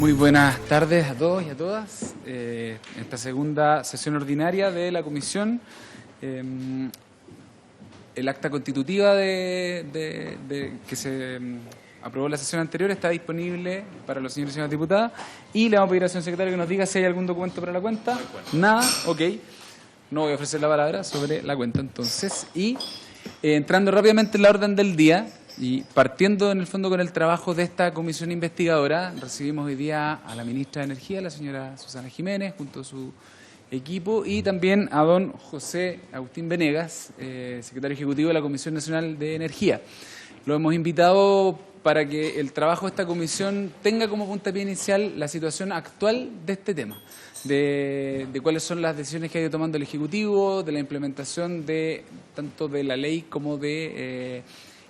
Muy buenas tardes a todos y a todas. Esta segunda sesión ordinaria de la comisión, el acta constitutiva que se aprobó en la sesión anterior está disponible para los señores y señoras diputadas y le vamos a pedir al señor secretario que nos diga si hay algún documento para la cuenta. Nada, ok. No voy a ofrecer la palabra sobre la cuenta entonces. Y entrando rápidamente en la orden del día, y partiendo en el fondo con el trabajo de esta comisión investigadora, recibimos hoy día a la ministra de Energía, la señora Susana Jiménez, junto a su equipo, y también a don José Agustín Venegas, secretario ejecutivo de la Comisión Nacional de Energía. Lo hemos invitado para que el trabajo de esta comisión tenga como puntapié inicial la situación actual de este tema, de cuáles son las decisiones que ha ido tomando el Ejecutivo, de la implementación de tanto de la ley como de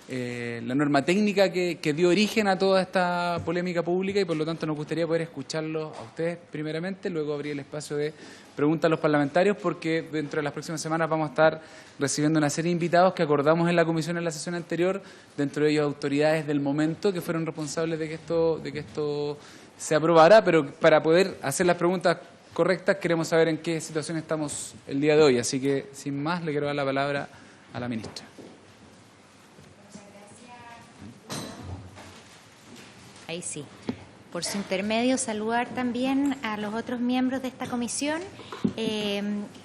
la norma técnica que dio origen a toda esta polémica pública, y por lo tanto nos gustaría poder escucharlos a ustedes primeramente, luego abrir el espacio de preguntas a los parlamentarios, porque dentro de las próximas semanas vamos a estar recibiendo una serie de invitados que acordamos en la comisión en la sesión anterior, dentro de ellos autoridades del momento que fueron responsables de que esto se aprobara, pero para poder hacer las preguntas correctas queremos saber en qué situación estamos el día de hoy. Así que, sin más, le quiero dar la palabra a la ministra. Ahí sí. Por su intermedio, saludar también a los otros miembros de esta comisión.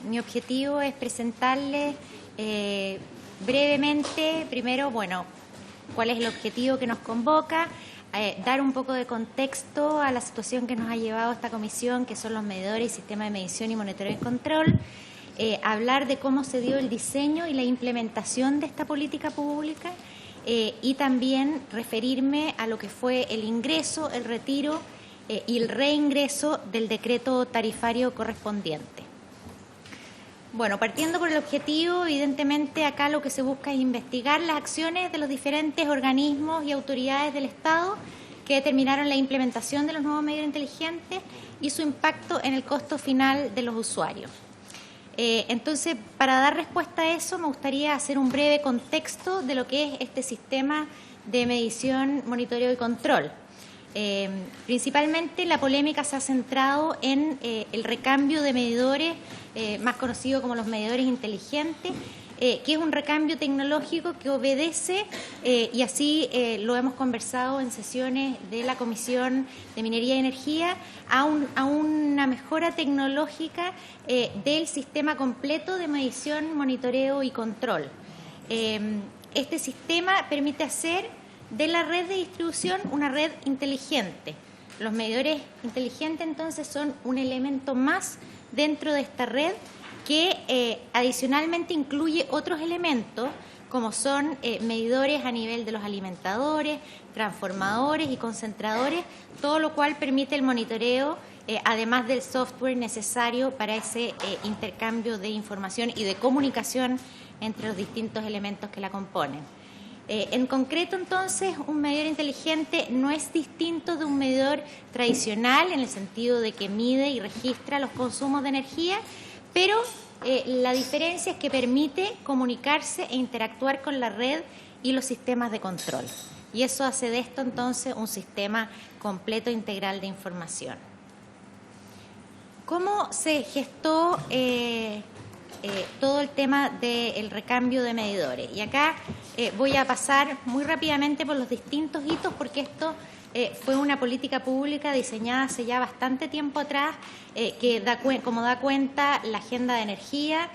Mi objetivo es presentarles brevemente, primero, cuál es el objetivo que nos convoca, dar un poco de contexto a la situación que nos ha llevado a esta comisión, que son los medidores y sistemas de medición y monitoreo y control, hablar de cómo se dio el diseño y la implementación de esta política pública, y también referirme a lo que fue el ingreso, el retiro y el reingreso del decreto tarifario correspondiente. Bueno, partiendo por el objetivo, evidentemente acá lo que se busca es investigar las acciones de los diferentes organismos y autoridades del Estado que determinaron la implementación de los nuevos medidores inteligentes y su impacto en el costo final de los usuarios. Entonces, para dar respuesta a eso, me gustaría hacer un breve contexto de lo que es este sistema de medición, monitoreo y control. Principalmente la polémica se ha centrado en el recambio de medidores, más conocido como los medidores inteligentes, que es un recambio tecnológico que obedece, y así lo hemos conversado en sesiones de la Comisión de Minería y Energía, a una mejora tecnológica del sistema completo de medición, monitoreo y control. Este sistema permite hacer de la red de distribución una red inteligente. Los medidores inteligentes, entonces, son un elemento más dentro de esta red que adicionalmente incluye otros elementos como son medidores a nivel de los alimentadores, transformadores y concentradores, todo lo cual permite el monitoreo, además del software necesario para ese intercambio de información y de comunicación entre los distintos elementos que la componen. En concreto, entonces, un medidor inteligente no es distinto de un medidor tradicional en el sentido de que mide y registra los consumos de energía, pero la diferencia es que permite comunicarse e interactuar con la red y los sistemas de control. Y eso hace de esto, entonces, un sistema completo e integral de información. ¿Cómo se gestó todo el tema del recambio de medidores? Y acá voy a pasar muy rápidamente por los distintos hitos, porque esto fue una política pública diseñada hace ya bastante tiempo atrás, que como da cuenta la agenda de energía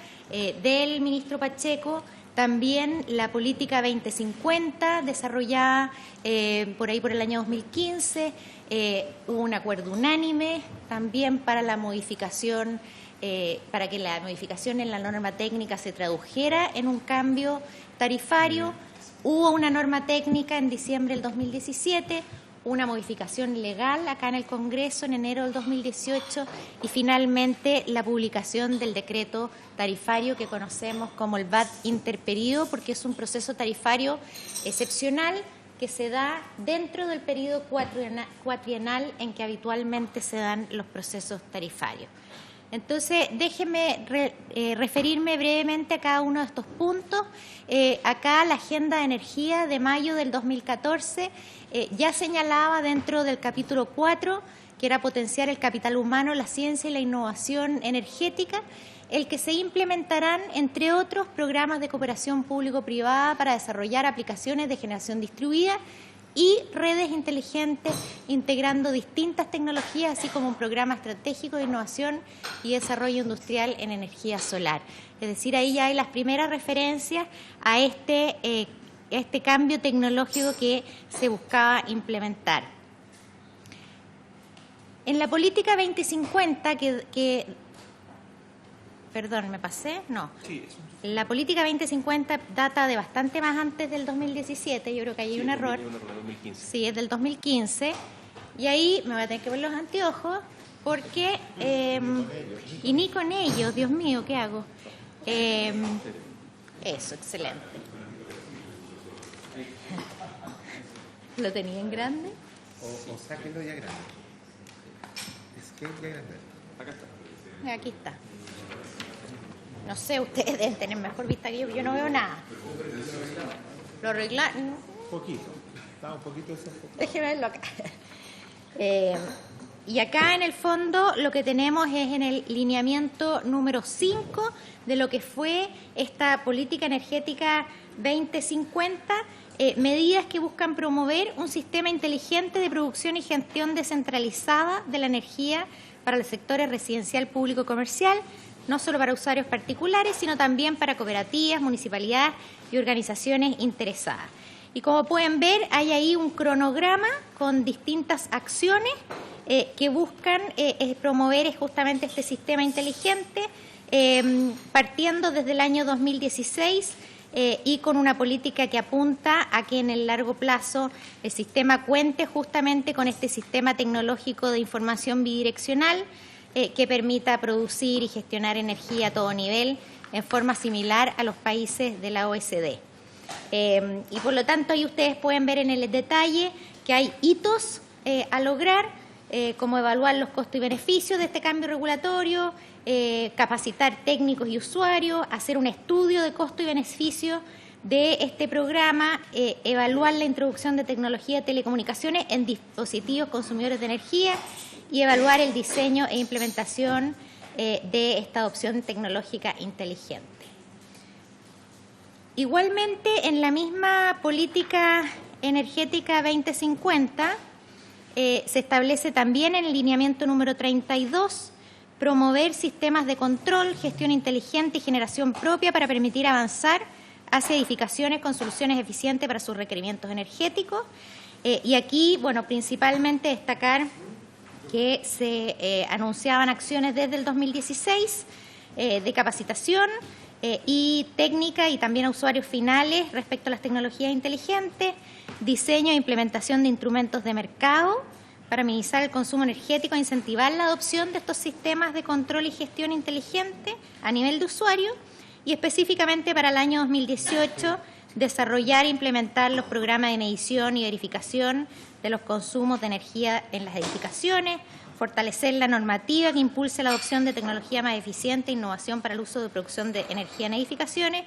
del ministro Pacheco, también la política 2050 desarrollada por ahí por el año 2015, hubo un acuerdo unánime también para la modificación, para que la modificación en la norma técnica se tradujera en un cambio tarifario. Hubo una norma técnica en diciembre del 2017, una modificación legal acá en el Congreso en enero del 2018 y finalmente la publicación del decreto tarifario que conocemos como el VAT interperido, porque es un proceso tarifario excepcional que se da dentro del periodo cuatrienal en que habitualmente se dan los procesos tarifarios. Entonces, déjenme referirme brevemente a cada uno de estos puntos. Acá la Agenda de Energía de mayo del 2014 ya señalaba dentro del capítulo 4 que era potenciar el capital humano, la ciencia y la innovación energética, el que se implementarán, entre otros, programas de cooperación público-privada para desarrollar aplicaciones de generación distribuida y redes inteligentes integrando distintas tecnologías, así como un programa estratégico de innovación y desarrollo industrial en energía solar. Es decir, ahí ya hay las primeras referencias a este cambio tecnológico que se buscaba implementar. En la política 2050, perdón, ¿me pasé? No. Sí, la política 2050 data de bastante más antes del 2017. Yo creo que ahí hay un error. Sí, es del 2015. Y ahí me voy a tener que ver los anteojos porque... y ni con ellos, Dios mío, ¿qué hago? Eso, excelente. ¿Lo tenía en grande? O sáquenlo ya grande. Es que ya grande. Acá está. Aquí está. No sé, ustedes deben tener mejor vista que yo no veo nada. ¿Lo arreglan? Un poquito. Está un poquito desenfocado. Déjeme verlo acá. Y acá en el fondo lo que tenemos es en el lineamiento número 5 de lo que fue esta política energética 2050, medidas que buscan promover un sistema inteligente de producción y gestión descentralizada de la energía para los sectores residencial, público y comercial, no solo para usuarios particulares, sino también para cooperativas, municipalidades y organizaciones interesadas. Y como pueden ver, hay ahí un cronograma con distintas acciones que buscan promover justamente este sistema inteligente, partiendo desde el año 2016 y con una política que apunta a que en el largo plazo el sistema cuente justamente con este sistema tecnológico de información bidireccional que permita producir y gestionar energía a todo nivel en forma similar a los países de la OECD. Y por lo tanto, ahí ustedes pueden ver en el detalle que hay hitos a lograr, como evaluar los costos y beneficios de este cambio regulatorio, capacitar técnicos y usuarios, hacer un estudio de costo y beneficio de este programa, evaluar la introducción de tecnología de telecomunicaciones en dispositivos consumidores de energía y evaluar el diseño e implementación de esta adopción tecnológica inteligente. Igualmente, en la misma política energética 2050, se establece también en el lineamiento número 32 promover sistemas de control, gestión inteligente y generación propia para permitir avanzar hacia edificaciones con soluciones eficientes para sus requerimientos energéticos. Y aquí, bueno, principalmente destacar que se anunciaban acciones desde el 2016 de capacitación y técnica y también a usuarios finales respecto a las tecnologías inteligentes, diseño e implementación de instrumentos de mercado para minimizar el consumo energético e incentivar la adopción de estos sistemas de control y gestión inteligente a nivel de usuario y específicamente para el año 2018 desarrollar e implementar los programas de medición y verificación de los consumos de energía en las edificaciones, fortalecer la normativa que impulse la adopción de tecnología más eficiente e innovación para el uso de producción de energía en edificaciones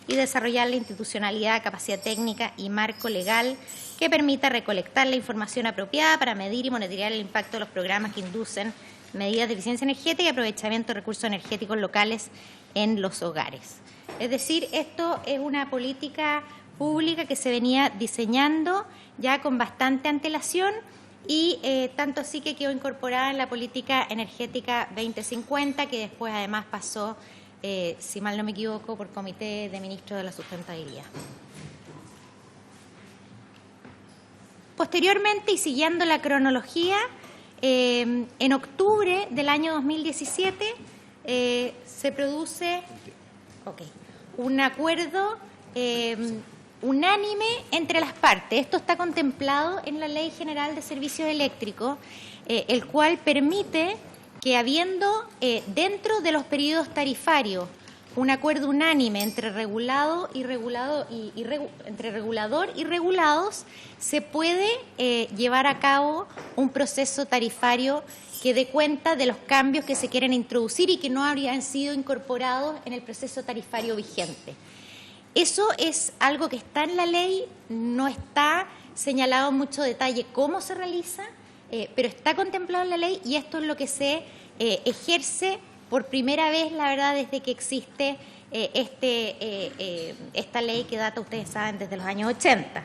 y desarrollar la institucionalidad, capacidad técnica y marco legal que permita recolectar la información apropiada para medir y monitorear el impacto de los programas que inducen medidas de eficiencia energética y aprovechamiento de recursos energéticos locales en los hogares. Es decir, esto es una política pública que se venía diseñando ya con bastante antelación y tanto así que quedó incorporada en la política energética 2050, que después además pasó, si mal no me equivoco, por Comité de Ministros de la Sustentabilidad. Posteriormente, y siguiendo la cronología, en octubre del año 2017 se produce un acuerdo unánime entre las partes. Esto está contemplado en la Ley General de Servicios Eléctricos, el cual permite que habiendo dentro de los periodos tarifarios un acuerdo unánime entre regulador y regulados, se puede llevar a cabo un proceso tarifario que dé cuenta de los cambios que se quieren introducir y que no habrían sido incorporados en el proceso tarifario vigente. Eso es algo que está en la ley, no está señalado en mucho detalle cómo se realiza, pero está contemplado en la ley y esto es lo que se ejerce por primera vez, la verdad, desde que existe esta ley que data, ustedes saben, desde los años 80.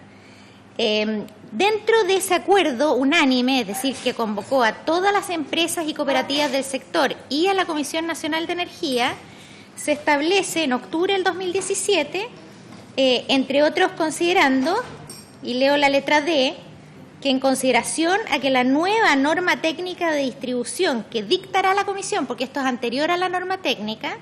Dentro de ese acuerdo unánime, es decir, que convocó a todas las empresas y cooperativas del sector y a la Comisión Nacional de Energía, se establece en octubre del 2017, entre otros considerando, y leo la letra D, que en consideración a que la nueva norma técnica de distribución que dictará la Comisión, porque esto es anterior a la norma técnica,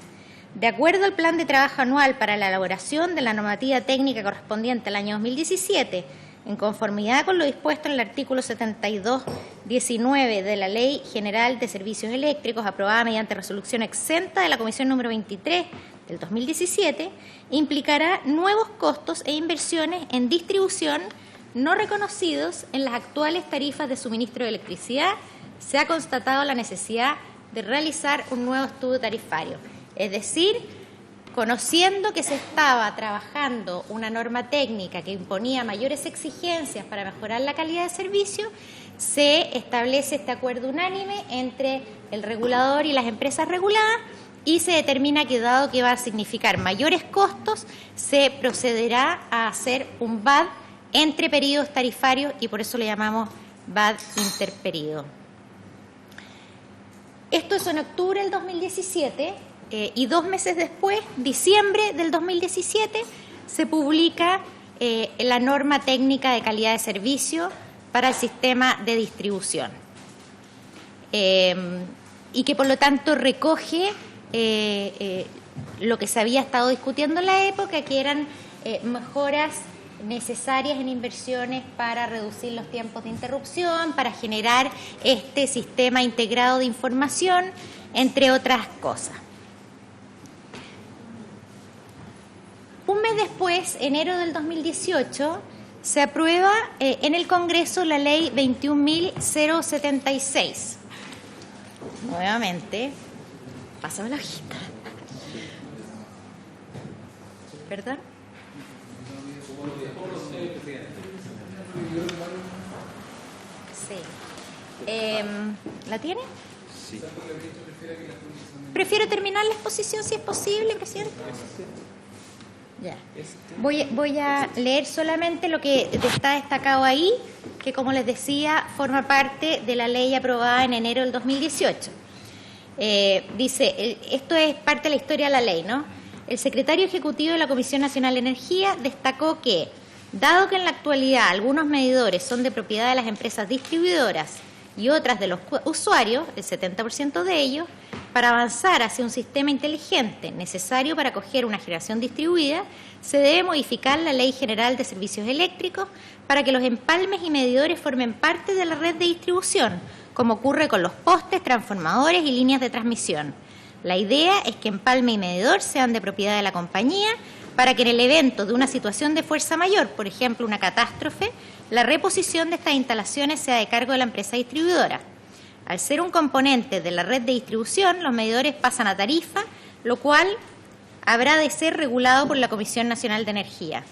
de acuerdo al plan de trabajo anual para la elaboración de la normativa técnica correspondiente al año 2017, en conformidad con lo dispuesto en el artículo 72.19 de la Ley General de Servicios Eléctricos, aprobada mediante resolución exenta de la Comisión número 23 del 2017, implicará nuevos costos e inversiones en distribución no reconocidos en las actuales tarifas de suministro de electricidad. Se ha constatado la necesidad de realizar un nuevo estudio tarifario. Es decir, conociendo que se estaba trabajando una norma técnica que imponía mayores exigencias para mejorar la calidad de servicio, se establece este acuerdo unánime entre el regulador y las empresas reguladas y se determina que, dado que va a significar mayores costos, se procederá a hacer un VAD entre periodos tarifarios y por eso le llamamos VAD interperíodo. Esto es en octubre del 2017 y 2 meses después, diciembre del 2017, se publica la norma técnica de calidad de servicio para el sistema de distribución y que por lo tanto recoge lo que se había estado discutiendo en la época, que eran mejoras necesarias en inversiones para reducir los tiempos de interrupción, para generar este sistema integrado de información, entre otras cosas. Un mes después, enero del 2018, se aprueba en el Congreso la Ley 21.076. Nuevamente, pásame la hojita. ¿Perdón? Sí. ¿La tiene? Sí. Prefiero terminar la exposición si es posible, presidente. Ya. Voy a leer solamente lo que está destacado ahí, que como les decía, forma parte de la ley aprobada en enero del 2018. Dice, esto es parte de la historia de la ley, ¿no? El secretario ejecutivo de la Comisión Nacional de Energía destacó que, dado que en la actualidad algunos medidores son de propiedad de las empresas distribuidoras y otras de los usuarios, el 70% de ellos, para avanzar hacia un sistema inteligente necesario para acoger una generación distribuida, se debe modificar la Ley General de Servicios Eléctricos para que los empalmes y medidores formen parte de la red de distribución, como ocurre con los postes, transformadores y líneas de transmisión. La idea es que empalme y medidor sean de propiedad de la compañía para que en el evento de una situación de fuerza mayor, por ejemplo una catástrofe, la reposición de estas instalaciones sea de cargo de la empresa distribuidora. Al ser un componente de la red de distribución, los medidores pasan a tarifa, lo cual habrá de ser regulado por la Comisión Nacional de Energía.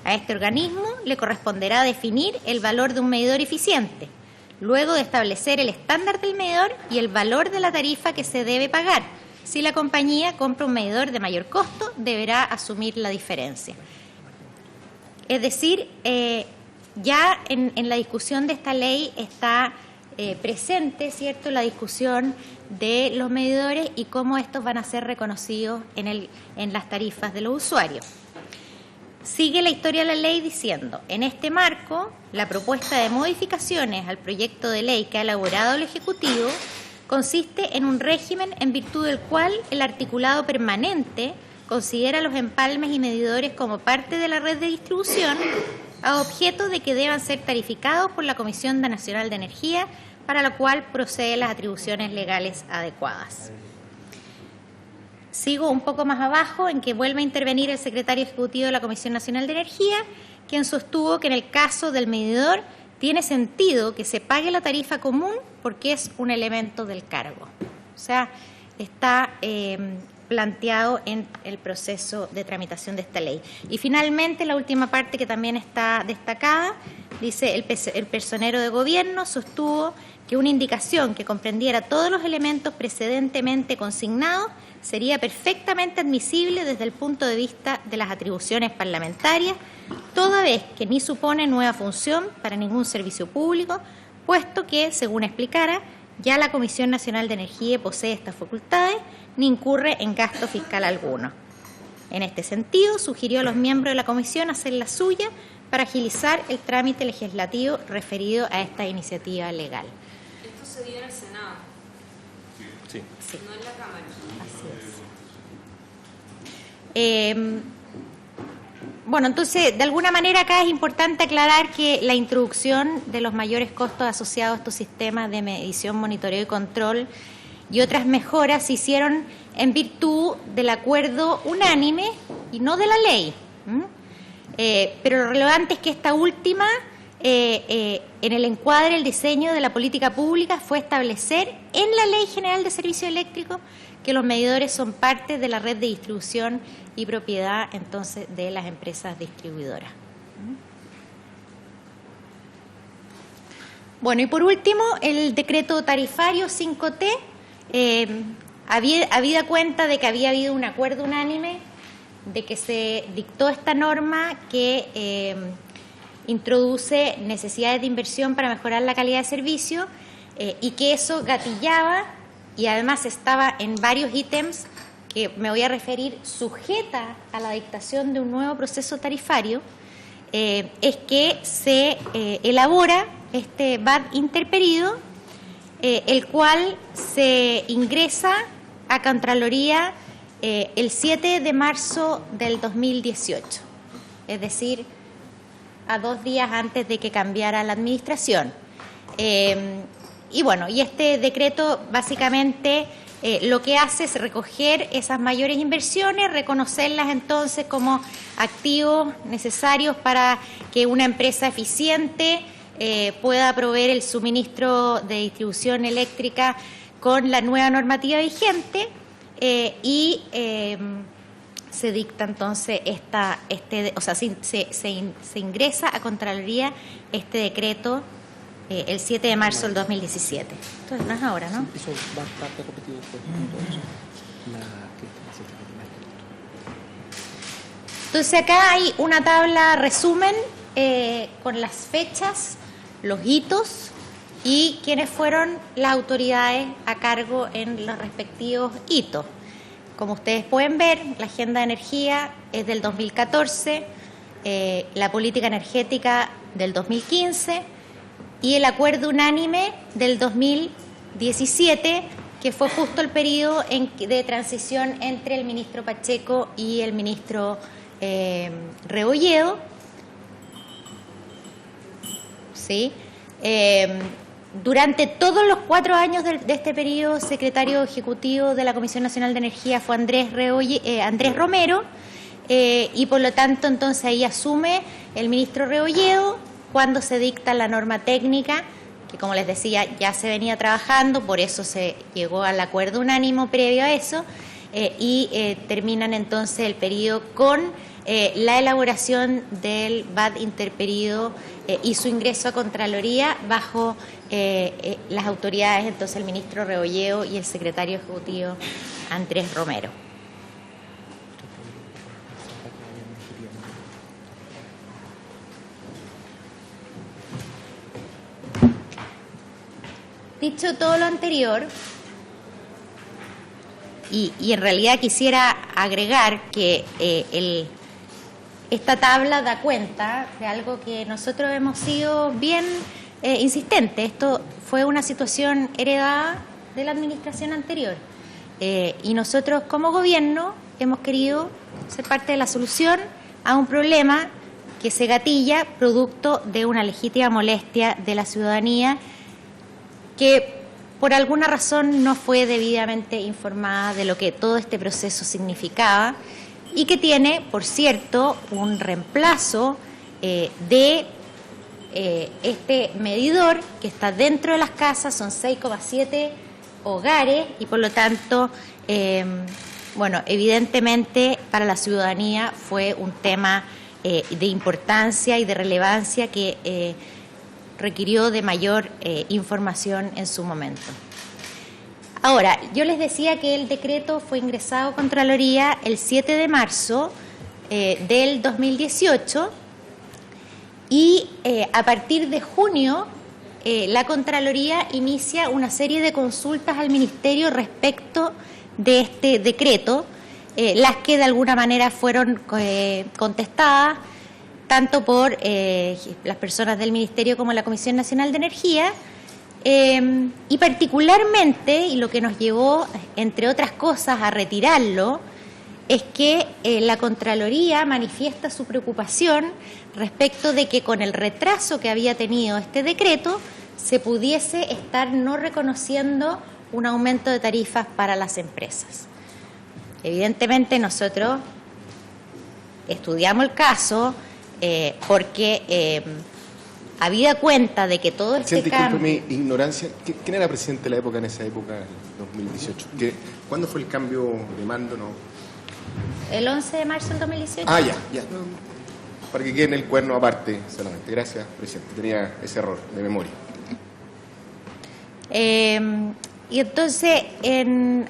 A este organismo le corresponderá definir el valor de un medidor eficiente, luego de establecer el estándar del medidor y el valor de la tarifa que se debe pagar. Si la compañía compra un medidor de mayor costo, deberá asumir la diferencia. Es decir, ya en la discusión de esta ley está presente, ¿cierto?, la discusión de los medidores y cómo estos van a ser reconocidos en las tarifas de los usuarios. Sigue la historia de la ley diciendo, en este marco, la propuesta de modificaciones al proyecto de ley que ha elaborado el Ejecutivo consiste en un régimen en virtud del cual el articulado permanente considera los empalmes y medidores como parte de la red de distribución a objeto de que deban ser tarificados por la Comisión Nacional de Energía, para la cual procede las atribuciones legales adecuadas. Sigo un poco más abajo en que vuelve a intervenir el secretario ejecutivo de la Comisión Nacional de Energía, quien sostuvo que en el caso del medidor tiene sentido que se pague la tarifa común porque es un elemento del cargo. O sea, está planteado en el proceso de tramitación de esta ley. Y finalmente, la última parte que también está destacada, dice: el personero de gobierno sostuvo que una indicación que comprendiera todos los elementos precedentemente consignados sería perfectamente admisible desde el punto de vista de las atribuciones parlamentarias, toda vez que ni supone nueva función para ningún servicio público, puesto que, según explicara, ya la Comisión Nacional de Energía posee estas facultades ni incurre en gasto fiscal alguno. En este sentido, sugirió a los miembros de la comisión hacer la suya para agilizar el trámite legislativo referido a esta iniciativa legal. Esto se dio en el Senado, Sí. no en la Cámara. Así es. Bueno, entonces, de alguna manera acá es importante aclarar que la introducción de los mayores costos asociados a estos sistemas de medición, monitoreo y control y otras mejoras se hicieron en virtud del acuerdo unánime y no de la ley. Pero lo relevante es que esta última, en el encuadre, el diseño de la política pública fue establecer en la Ley General de Servicios Eléctricos que los medidores son parte de la red de distribución y propiedad, entonces, de las empresas distribuidoras. Bueno, y por último, el decreto tarifario 5T, habida cuenta de que había habido un acuerdo unánime de que se dictó esta norma que introduce necesidades de inversión para mejorar la calidad de servicio y que eso gatillaba y además estaba en varios ítems que me voy a referir, sujeta a la dictación de un nuevo proceso tarifario, es que se elabora este VAT interperido, el cual se ingresa a Contraloría el 7 de marzo del 2018, es decir, a 2 días antes de que cambiara la administración. Y bueno, y este decreto básicamente lo que hace es recoger esas mayores inversiones, reconocerlas entonces como activos necesarios para que una empresa eficiente pueda proveer el suministro de distribución eléctrica con la nueva normativa vigente y se dicta entonces se ingresa a Contraloría este decreto el 7 de marzo del 2017. Entonces no es ahora, ¿no? Eso va a estar repetido después. Entonces acá hay una tabla resumen con las fechas, los hitos y quiénes fueron las autoridades a cargo en los respectivos hitos. Como ustedes pueden ver, la Agenda de Energía es del 2014, la Política Energética del 2015 y el Acuerdo Unánime del 2017, que fue justo el periodo de transición entre el ministro Pacheco y el ministro Rebolledo. ¿Sí? Durante todos los 4 años de este periodo, secretario ejecutivo de la Comisión Nacional de Energía fue Andrés Romero, y por lo tanto entonces ahí asume el ministro Rebolledo cuando se dicta la norma técnica, que como les decía ya se venía trabajando, por eso se llegó al acuerdo unánime previo a eso, y terminan entonces el periodo con la elaboración del VAT interperido y su ingreso a Contraloría bajo las autoridades, entonces el ministro Rebolledo y el secretario ejecutivo Andrés Romero. Dicho todo lo anterior, y en realidad quisiera agregar que esta tabla da cuenta de algo que nosotros hemos sido bien insistentes. Esto fue una situación heredada de la administración anterior. Y nosotros como gobierno hemos querido ser parte de la solución a un problema que se gatilla producto de una legítima molestia de la ciudadanía que por alguna razón no fue debidamente informada de lo que todo este proceso significaba y que tiene, por cierto, un reemplazo de este medidor que está dentro de las casas, son 6,7 hogares y por lo tanto Bueno, evidentemente para la ciudadanía fue un tema de importancia y de relevancia que requirió de mayor información en su momento. Ahora, yo les decía que el decreto fue ingresado a Contraloría el 7 de marzo del 2018 y a partir de junio la Contraloría inicia una serie de consultas al Ministerio respecto de este decreto, las que de alguna manera fueron contestadas tanto por las personas del Ministerio como la Comisión Nacional de Energía, y particularmente, y lo que nos llevó, entre otras cosas, a retirarlo, es que la Contraloría manifiesta su preocupación respecto de que con el retraso que había tenido este decreto se pudiese estar no reconociendo un aumento de tarifas para las empresas. Evidentemente nosotros estudiamos el caso porque habida cuenta de que todo este cambio... Disculpe mi ignorancia, ¿quién era presidente de la época en esa época, 2018? ¿Cuándo fue el cambio de mando? No. El 11 de marzo del 2018. Ah, ya. Para que quede en el cuerno aparte solamente. Gracias, presidente. Tenía ese error de memoria. Y entonces,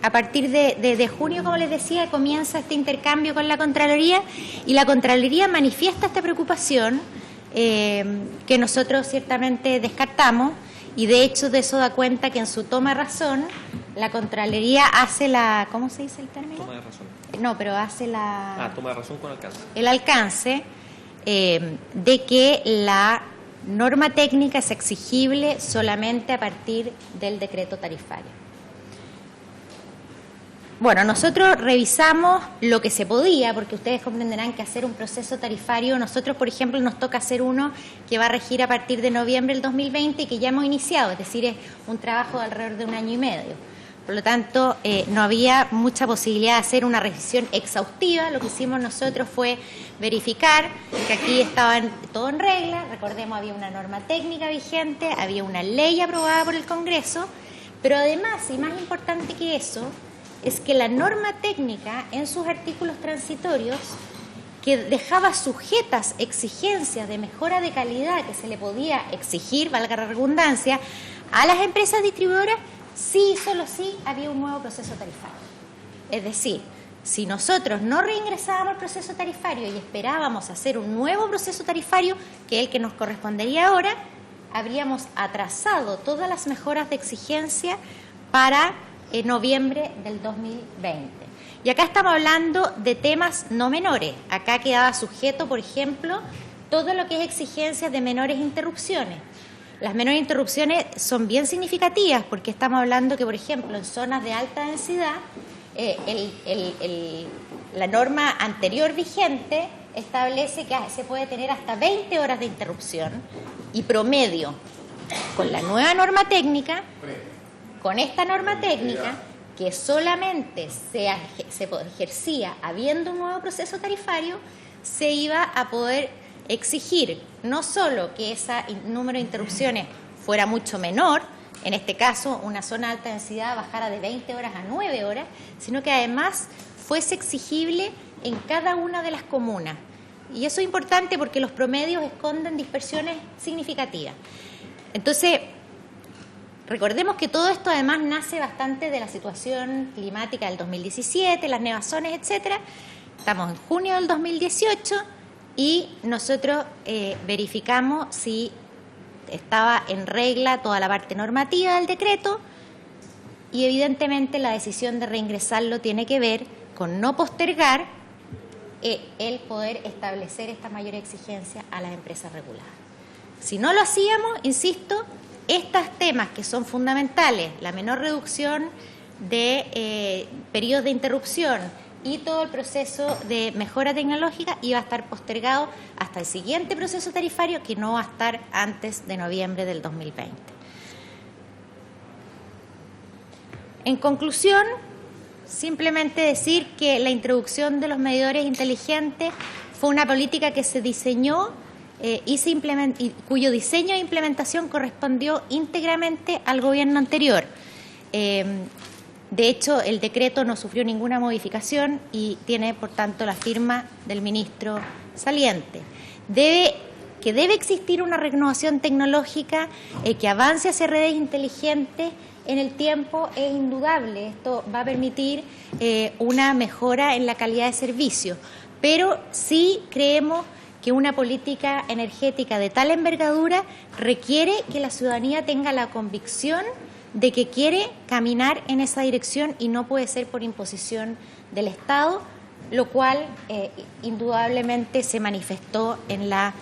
a partir de junio, como les decía, comienza este intercambio con la Contraloría y la Contraloría manifiesta esta preocupación que nosotros ciertamente descartamos y de hecho de eso da cuenta que en su toma de razón la Contraloría hace la... ¿Cómo se dice el término? Toma de razón. No, pero hace la... Toma de razón con alcance. El alcance de que la norma técnica es exigible solamente a partir del decreto tarifario. Bueno, nosotros revisamos lo que se podía, porque ustedes comprenderán que hacer un proceso tarifario, nosotros, por ejemplo, nos toca hacer uno que va a regir a partir de noviembre del 2020 y que ya hemos iniciado, es decir, es un trabajo de alrededor de 1 año y medio. Por lo tanto, no había mucha posibilidad de hacer una revisión exhaustiva. Lo que hicimos nosotros fue verificar que aquí estaba todo en regla. Recordemos, había una norma técnica vigente, había una ley aprobada por el Congreso, pero además, y más importante que eso, es que la norma técnica en sus artículos transitorios que dejaba sujetas exigencias de mejora de calidad que se le podía exigir, valga la redundancia, a las empresas distribuidoras, sí, solo sí, había un nuevo proceso tarifario. Es decir, si nosotros no reingresábamos al proceso tarifario y esperábamos hacer un nuevo proceso tarifario, que es el que nos correspondería ahora, habríamos atrasado todas las mejoras de exigencia para noviembre del 2020. Y acá estamos hablando de temas no menores. Acá quedaba sujeto, por ejemplo, todo lo que es exigencias de menores interrupciones. Las menores interrupciones son bien significativas porque estamos hablando que, por ejemplo, en zonas de alta densidad, la norma anterior vigente establece que se puede tener hasta 20 horas de interrupción y promedio. Con la nueva norma técnica, con esta norma técnica, que solamente se ejercía habiendo un nuevo proceso tarifario, se iba a poder exigir no solo que ese número de interrupciones fuera mucho menor, en este caso una zona de alta densidad bajara de 20 horas a 9 horas, sino que además fuese exigible en cada una de las comunas. Y eso es importante porque los promedios esconden dispersiones significativas. Entonces, recordemos que todo esto además nace bastante de la situación climática del 2017, las nevazones, etcétera. Estamos en junio del 2018 y nosotros verificamos si estaba en regla toda la parte normativa del decreto y evidentemente la decisión de reingresarlo tiene que ver con no postergar el poder establecer esta mayor exigencia a las empresas reguladas. Si no lo hacíamos, insisto, estos temas que son fundamentales, la menor reducción de periodos de interrupción y todo el proceso de mejora tecnológica iba a estar postergado hasta el siguiente proceso tarifario que no va a estar antes de noviembre del 2020. En conclusión, simplemente decir que la introducción de los medidores inteligentes fue una política que se diseñó y cuyo diseño e implementación correspondió íntegramente al gobierno anterior. De hecho, el decreto no sufrió ninguna modificación y tiene, por tanto, la firma del ministro saliente. Debe existir una renovación tecnológica que avance hacia redes inteligentes en el tiempo, es indudable. Esto va a permitir una mejora en la calidad de servicio, pero sí creemos que una política energética de tal envergadura requiere que la ciudadanía tenga la convicción de que quiere caminar en esa dirección y no puede ser por imposición del Estado, lo cual indudablemente se manifestó en la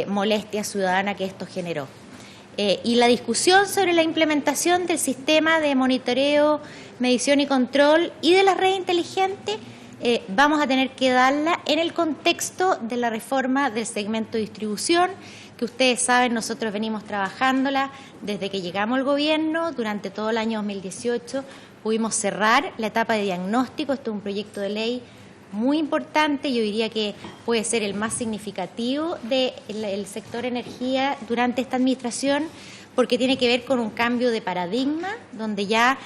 molestia ciudadana que esto generó. Y la discusión sobre la implementación del sistema de monitoreo, medición y control y de las redes inteligentes vamos a tener que darla en el contexto de la reforma del segmento de distribución, que ustedes saben, nosotros venimos trabajándola desde que llegamos al gobierno. Durante todo el año 2018 pudimos cerrar la etapa de diagnóstico. Esto es un proyecto de ley muy importante, yo diría que puede ser el más significativo del sector energía durante esta administración, porque tiene que ver con un cambio de paradigma, donde ya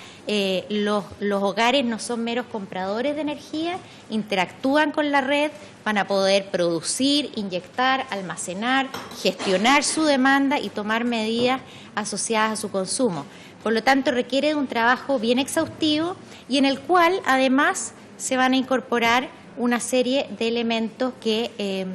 los hogares no son meros compradores de energía, interactúan con la red, van a poder producir, inyectar, almacenar, gestionar su demanda y tomar medidas asociadas a su consumo. Por lo tanto, requiere de un trabajo bien exhaustivo y en el cual, además, se van a incorporar una serie de elementos que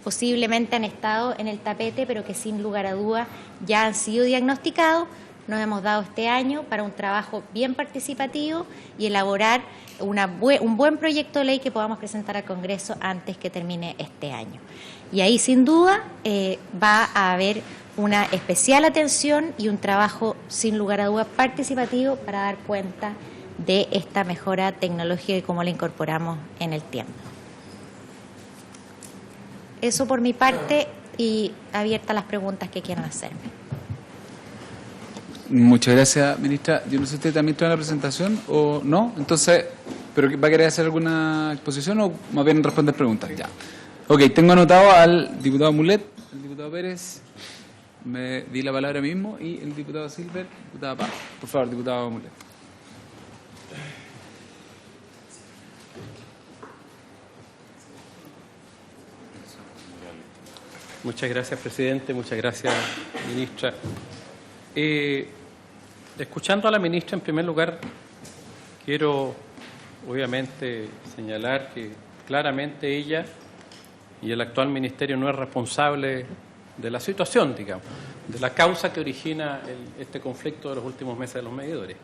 posiblemente han estado en el tapete, pero que sin lugar a dudas ya han sido diagnosticados. Nos hemos dado este año para un trabajo bien participativo y elaborar un buen proyecto de ley que podamos presentar al Congreso antes que termine este año. Y ahí, sin duda, va a haber una especial atención y un trabajo, sin lugar a dudas, participativo para dar cuenta de esta mejora tecnológica y cómo la incorporamos en el tiempo. Eso por mi parte y abierta a las preguntas que quieran hacerme. Muchas gracias, ministra. Yo no sé si usted también trae la presentación o no. Entonces, ¿pero va a querer hacer alguna exposición o más bien responder preguntas? Ya. Ok, tengo anotado al diputado Mulet, el diputado Pérez, me di la palabra mismo, y el diputado Silver, diputada Paz. Por favor, diputado Mulet. Muchas gracias, presidente. Muchas gracias, ministra. Escuchando a la ministra, en primer lugar, quiero obviamente señalar que claramente ella y el actual ministerio no es responsable de la situación, digamos, de la causa que origina este conflicto de los últimos meses de los medidores.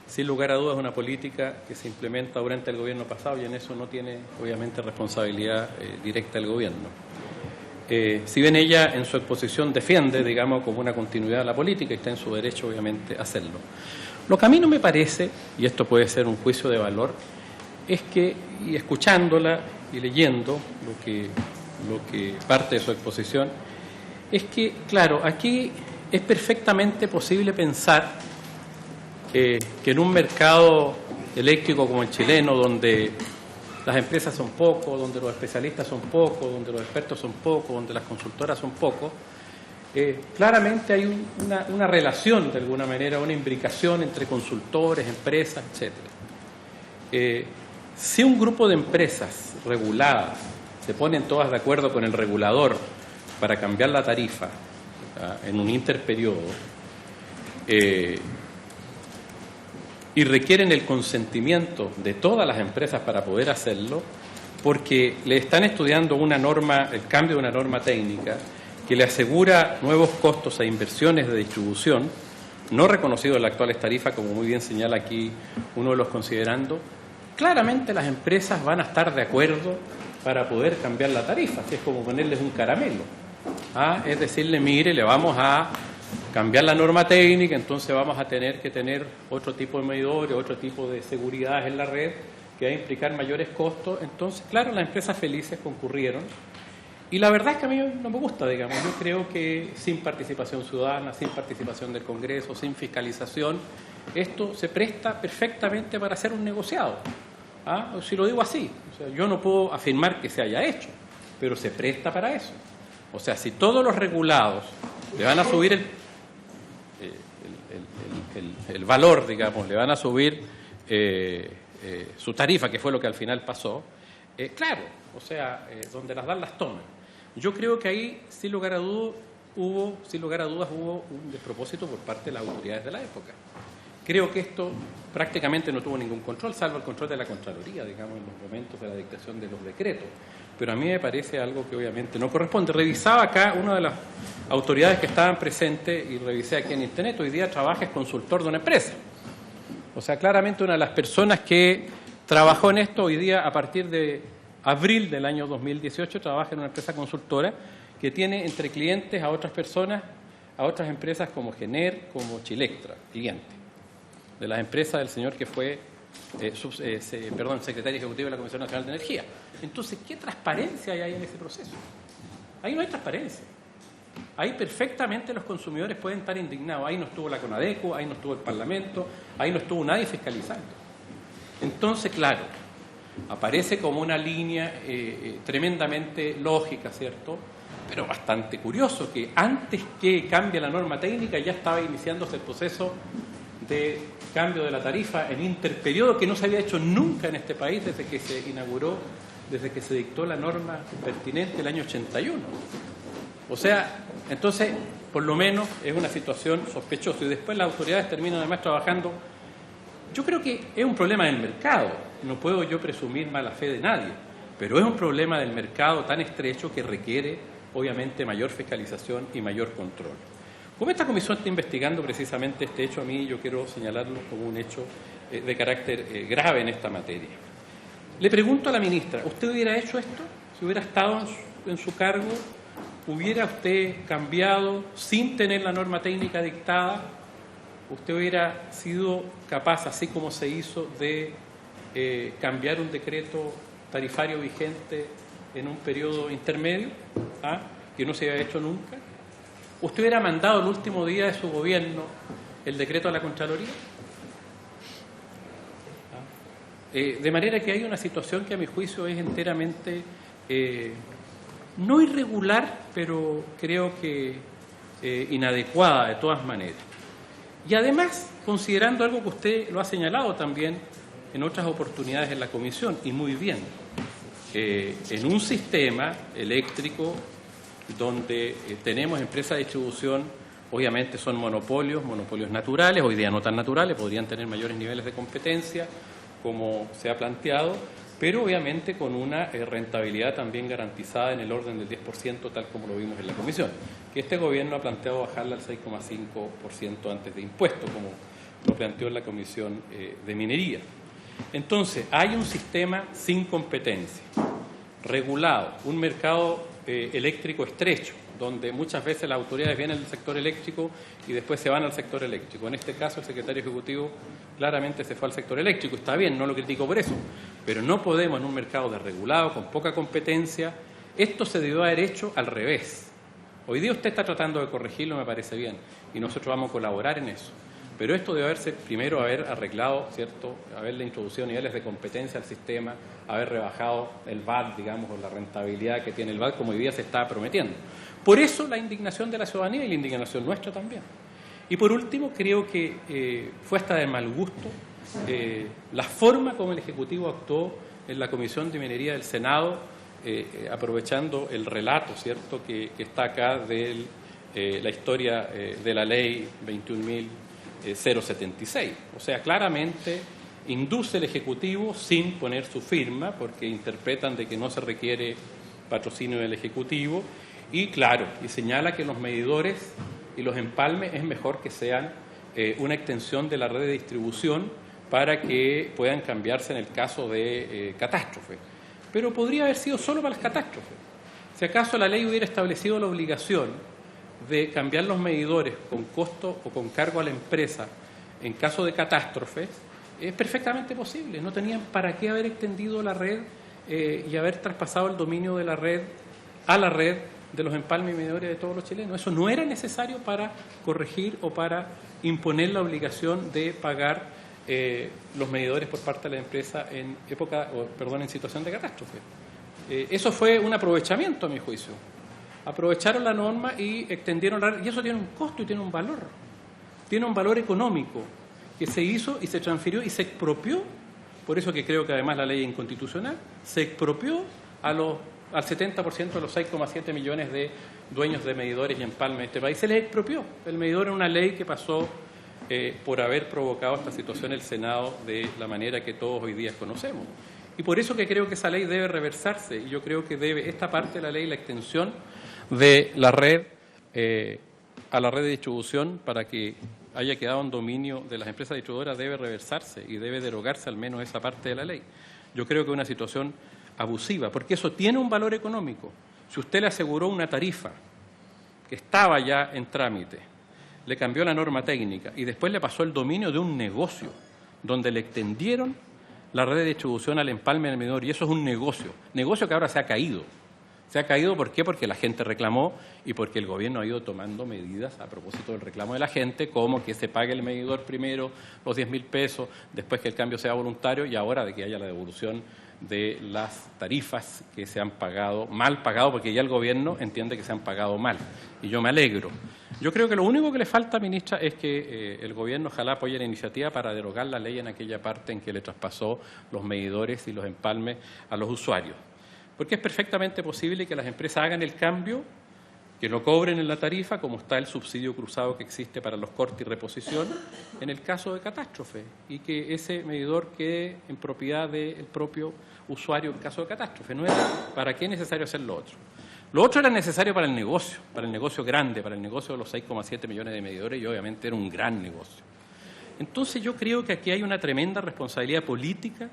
Sin lugar a dudas, es una política que se implementa durante el gobierno pasado y en eso no tiene, obviamente, responsabilidad directa del gobierno. Si bien ella en su exposición defiende, digamos, como una continuidad de la política y está en su derecho, obviamente, a hacerlo. Lo que a mí no me parece, y esto puede ser un juicio de valor, es que, y escuchándola y leyendo lo que parte de su exposición, es que, claro, aquí es perfectamente posible pensar que en un mercado eléctrico como el chileno, donde las empresas son pocos, donde los especialistas son pocos, donde los expertos son pocos, donde las consultoras son pocos, claramente hay una relación, de alguna manera, una imbricación entre consultores, empresas, etc. Si un grupo de empresas reguladas se ponen todas de acuerdo con el regulador para cambiar la tarifa, ¿verdad?, en un interperiodo, y requieren el consentimiento de todas las empresas para poder hacerlo, porque le están estudiando una norma, el cambio de una norma técnica que le asegura nuevos costos e inversiones de distribución, no reconocido en la actual tarifa, como muy bien señala aquí uno de los considerando. Claramente las empresas van a estar de acuerdo para poder cambiar la tarifa, así es como ponerles un caramelo. Es decirle, mire, le vamos a cambiar la norma técnica, entonces vamos a tener que tener otro tipo de medidores, otro tipo de seguridad en la red, que va a implicar mayores costos. Entonces, claro, las empresas felices concurrieron. Y la verdad es que a mí no me gusta, digamos. Yo creo que sin participación ciudadana, sin participación del Congreso, sin fiscalización, esto se presta perfectamente para hacer un negociado. Si lo digo así, o sea, yo no puedo afirmar que se haya hecho, pero se presta para eso. O sea, si todos los regulados le van a subir el valor, digamos, le van a subir su tarifa, que fue lo que al final pasó, claro, o sea, donde las dan las toman. Yo creo que ahí, sin lugar a dudas, hubo un despropósito por parte de las autoridades de la época. Creo que esto prácticamente no tuvo ningún control, salvo el control de la Contraloría, digamos, en los momentos de la dictación de los decretos. Pero a mí me parece algo que obviamente no corresponde. Revisaba acá una de las autoridades que estaban presentes y revisé aquí en Internet. Hoy día trabaja, es consultor de una empresa. O sea, claramente una de las personas que trabajó en esto hoy día, a partir de abril del año 2018, trabaja en una empresa consultora que tiene entre clientes a otras personas, a otras empresas como Gener, como Chilectra, clientes de las empresas del señor que fue secretario ejecutivo de la Comisión Nacional de Energía. Entonces, ¿qué transparencia hay ahí en ese proceso? Ahí no hay transparencia. Ahí perfectamente los consumidores pueden estar indignados. Ahí no estuvo la CONADECO, ahí no estuvo el Parlamento, ahí no estuvo nadie fiscalizando. Entonces, claro, aparece como una línea tremendamente lógica, ¿cierto? Pero bastante curioso que antes que cambie la norma técnica ya estaba iniciándose el proceso de cambio de la tarifa en interperiodo, que no se había hecho nunca en este país desde que se inauguró, desde que se dictó la norma pertinente el año 81. O sea, entonces, por lo menos es una situación sospechosa. Y después las autoridades terminan además trabajando. Yo creo que es un problema del mercado. No puedo yo presumir mala fe de nadie, pero es un problema del mercado tan estrecho que requiere, obviamente, mayor fiscalización y mayor control. Como esta comisión está investigando precisamente este hecho, a mí yo quiero señalarlo como un hecho de carácter grave en esta materia. Le pregunto a la ministra, ¿usted hubiera hecho esto? Si hubiera estado en su cargo, ¿hubiera usted cambiado sin tener la norma técnica dictada? ¿Usted hubiera sido capaz, así como se hizo, de cambiar un decreto tarifario vigente en un periodo intermedio, que no se había hecho nunca? ¿Usted hubiera mandado el último día de su gobierno el decreto a la Contraloría? De manera que hay una situación que a mi juicio es enteramente, no irregular, pero creo que inadecuada de todas maneras. Y además, considerando algo que usted lo ha señalado también en otras oportunidades en la comisión, y muy bien, en un sistema eléctrico donde tenemos empresas de distribución, obviamente son monopolios naturales, hoy día no tan naturales, podrían tener mayores niveles de competencia, como se ha planteado, pero obviamente con una rentabilidad también garantizada en el orden del 10%, tal como lo vimos en la comisión, que este gobierno ha planteado bajarla al 6,5% antes de impuestos, como lo planteó en la Comisión de Minería. Entonces, hay un sistema sin competencia, regulado, un mercado eléctrico estrecho, donde muchas veces las autoridades vienen del sector eléctrico y después se van al sector eléctrico. En este caso, el secretario ejecutivo claramente se fue al sector eléctrico. Está bien, no lo critico por eso, pero no podemos en un mercado desregulado, con poca competencia. Esto se debió haber hecho al revés. Hoy día usted está tratando de corregirlo, me parece bien, y nosotros vamos a colaborar en eso. Pero esto debe haberse primero haber arreglado, ¿cierto? Haberle introducido niveles de competencia al sistema, haber rebajado el VAT, digamos, o la rentabilidad que tiene el VAT, como hoy día se está prometiendo. Por eso la indignación de la ciudadanía y la indignación nuestra también. Y por último, creo que fue hasta de mal gusto la forma como el Ejecutivo actuó en la Comisión de Minería del Senado, aprovechando el relato, ¿cierto?, que está acá de la historia de la ley 21.076. O sea, claramente induce el Ejecutivo sin poner su firma, porque interpretan de que no se requiere patrocinio del Ejecutivo, y claro, y señala que los medidores y los empalmes es mejor que sean una extensión de la red de distribución para que puedan cambiarse en el caso de catástrofe. Pero podría haber sido solo para las catástrofes. Si acaso la ley hubiera establecido la obligación de cambiar los medidores con costo o con cargo a la empresa en caso de catástrofes, es perfectamente posible. No tenían para qué haber extendido la red y haber traspasado el dominio de la red a la red de los empalmes y medidores de todos los chilenos. Eso no era necesario para corregir o para imponer la obligación de pagar los medidores por parte de la empresa en situación de catástrofe. Eso fue un aprovechamiento, a mi juicio. Aprovecharon la norma y extendieron la red, y eso tiene un costo y tiene un valor. Tiene un valor económico que se hizo y se transfirió y se expropió, por eso que creo que además la ley es inconstitucional, se expropió al 70% de los 6,7 millones de dueños de medidores y empalmes de este país. Se les expropió. El medidor era una ley que pasó por haber provocado esta situación el Senado de la manera que todos hoy día conocemos. Y por eso que creo que esa ley debe reversarse. Y yo creo que debe esta parte de la ley, la extensión de la red a la red de distribución para que haya quedado en dominio de las empresas distribuidoras, debe reversarse y debe derogarse al menos esa parte de la ley. Yo creo que es una situación abusiva, porque eso tiene un valor económico. Si usted le aseguró una tarifa que estaba ya en trámite, le cambió la norma técnica y después le pasó el dominio de un negocio donde le extendieron la red de distribución al empalme del medidor, y eso es un negocio que ahora se ha caído. Se ha caído, ¿por qué? Porque la gente reclamó y porque el gobierno ha ido tomando medidas a propósito del reclamo de la gente, como que se pague el medidor primero, los 10.000 pesos, después que el cambio sea voluntario y ahora de que haya la devolución de las tarifas que se han pagado, mal pagado, porque ya el gobierno entiende que se han pagado mal. Y yo me alegro. Yo creo que lo único que le falta, ministra, es que el gobierno ojalá apoye la iniciativa para derogar la ley en aquella parte en que le traspasó los medidores y los empalmes a los usuarios. Porque es perfectamente posible que las empresas hagan el cambio, que lo cobren en la tarifa, como está el subsidio cruzado que existe para los cortes y reposición, en el caso de catástrofe, y que ese medidor quede en propiedad del propio usuario en caso de catástrofe. No era, ¿para qué es necesario hacer lo otro? Lo otro era necesario para el negocio grande, para el negocio de los 6,7 millones de medidores, y obviamente era un gran negocio. Entonces yo creo que aquí hay una tremenda responsabilidad política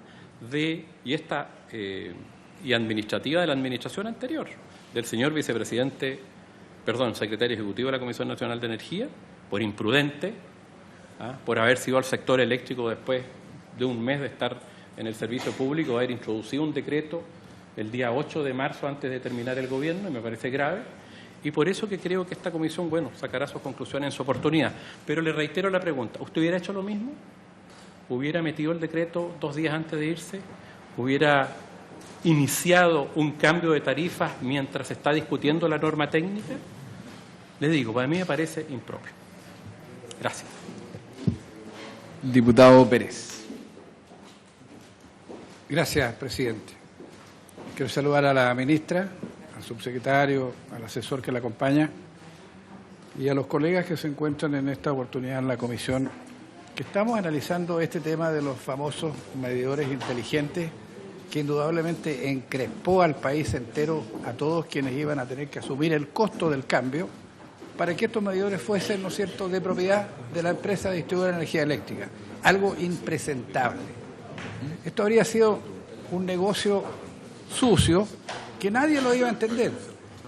y administrativa de la administración anterior, del señor secretario ejecutivo de la Comisión Nacional de Energía, por imprudente, por haber sido al sector eléctrico después de un mes de estar en el servicio público, haber introducido un decreto el día 8 de marzo antes de terminar el gobierno, y me parece grave, y por eso que creo que esta comisión, sacará sus conclusiones en su oportunidad. Pero le reitero la pregunta, ¿usted hubiera hecho lo mismo? ¿Hubiera metido el decreto 2 días antes de irse? ¿Hubiera iniciado un cambio de tarifas mientras se está discutiendo la norma técnica? Le digo, para mí me parece impropio. Gracias. Diputado Pérez. Gracias, presidente. Quiero saludar a la ministra, al subsecretario, al asesor que la acompaña y a los colegas que se encuentran en esta oportunidad en la comisión, que estamos analizando este tema de los famosos medidores inteligentes, que indudablemente encrespó al país entero, a todos quienes iban a tener que asumir el costo del cambio para que estos medidores fuesen, ¿no es cierto?, de propiedad de la empresa distribuidora de energía eléctrica. Algo impresentable. Esto habría sido un negocio sucio que nadie lo iba a entender.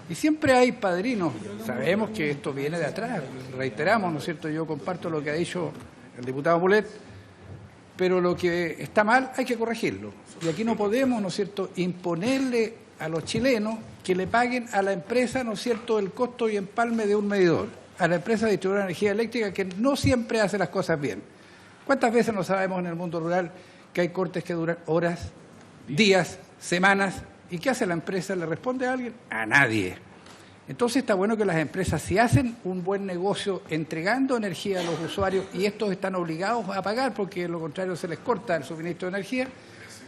Y siempre hay padrinos. Sabemos que esto viene de atrás. Reiteramos, ¿no es cierto?, yo comparto lo que ha dicho el diputado Mulet, pero lo que está mal hay que corregirlo. Y aquí no podemos, ¿no es cierto?, imponerle a los chilenos que le paguen a la empresa, ¿no es cierto?, el costo y empalme de un medidor, a la empresa distribuidora de energía eléctrica, que no siempre hace las cosas bien. ¿Cuántas veces no sabemos en el mundo rural que hay cortes que duran horas, días, semanas? ¿Y qué hace la empresa? ¿Le responde a alguien? A nadie. Entonces está bueno que las empresas, si hacen un buen negocio entregando energía a los usuarios y estos están obligados a pagar porque de lo contrario se les corta el suministro de energía,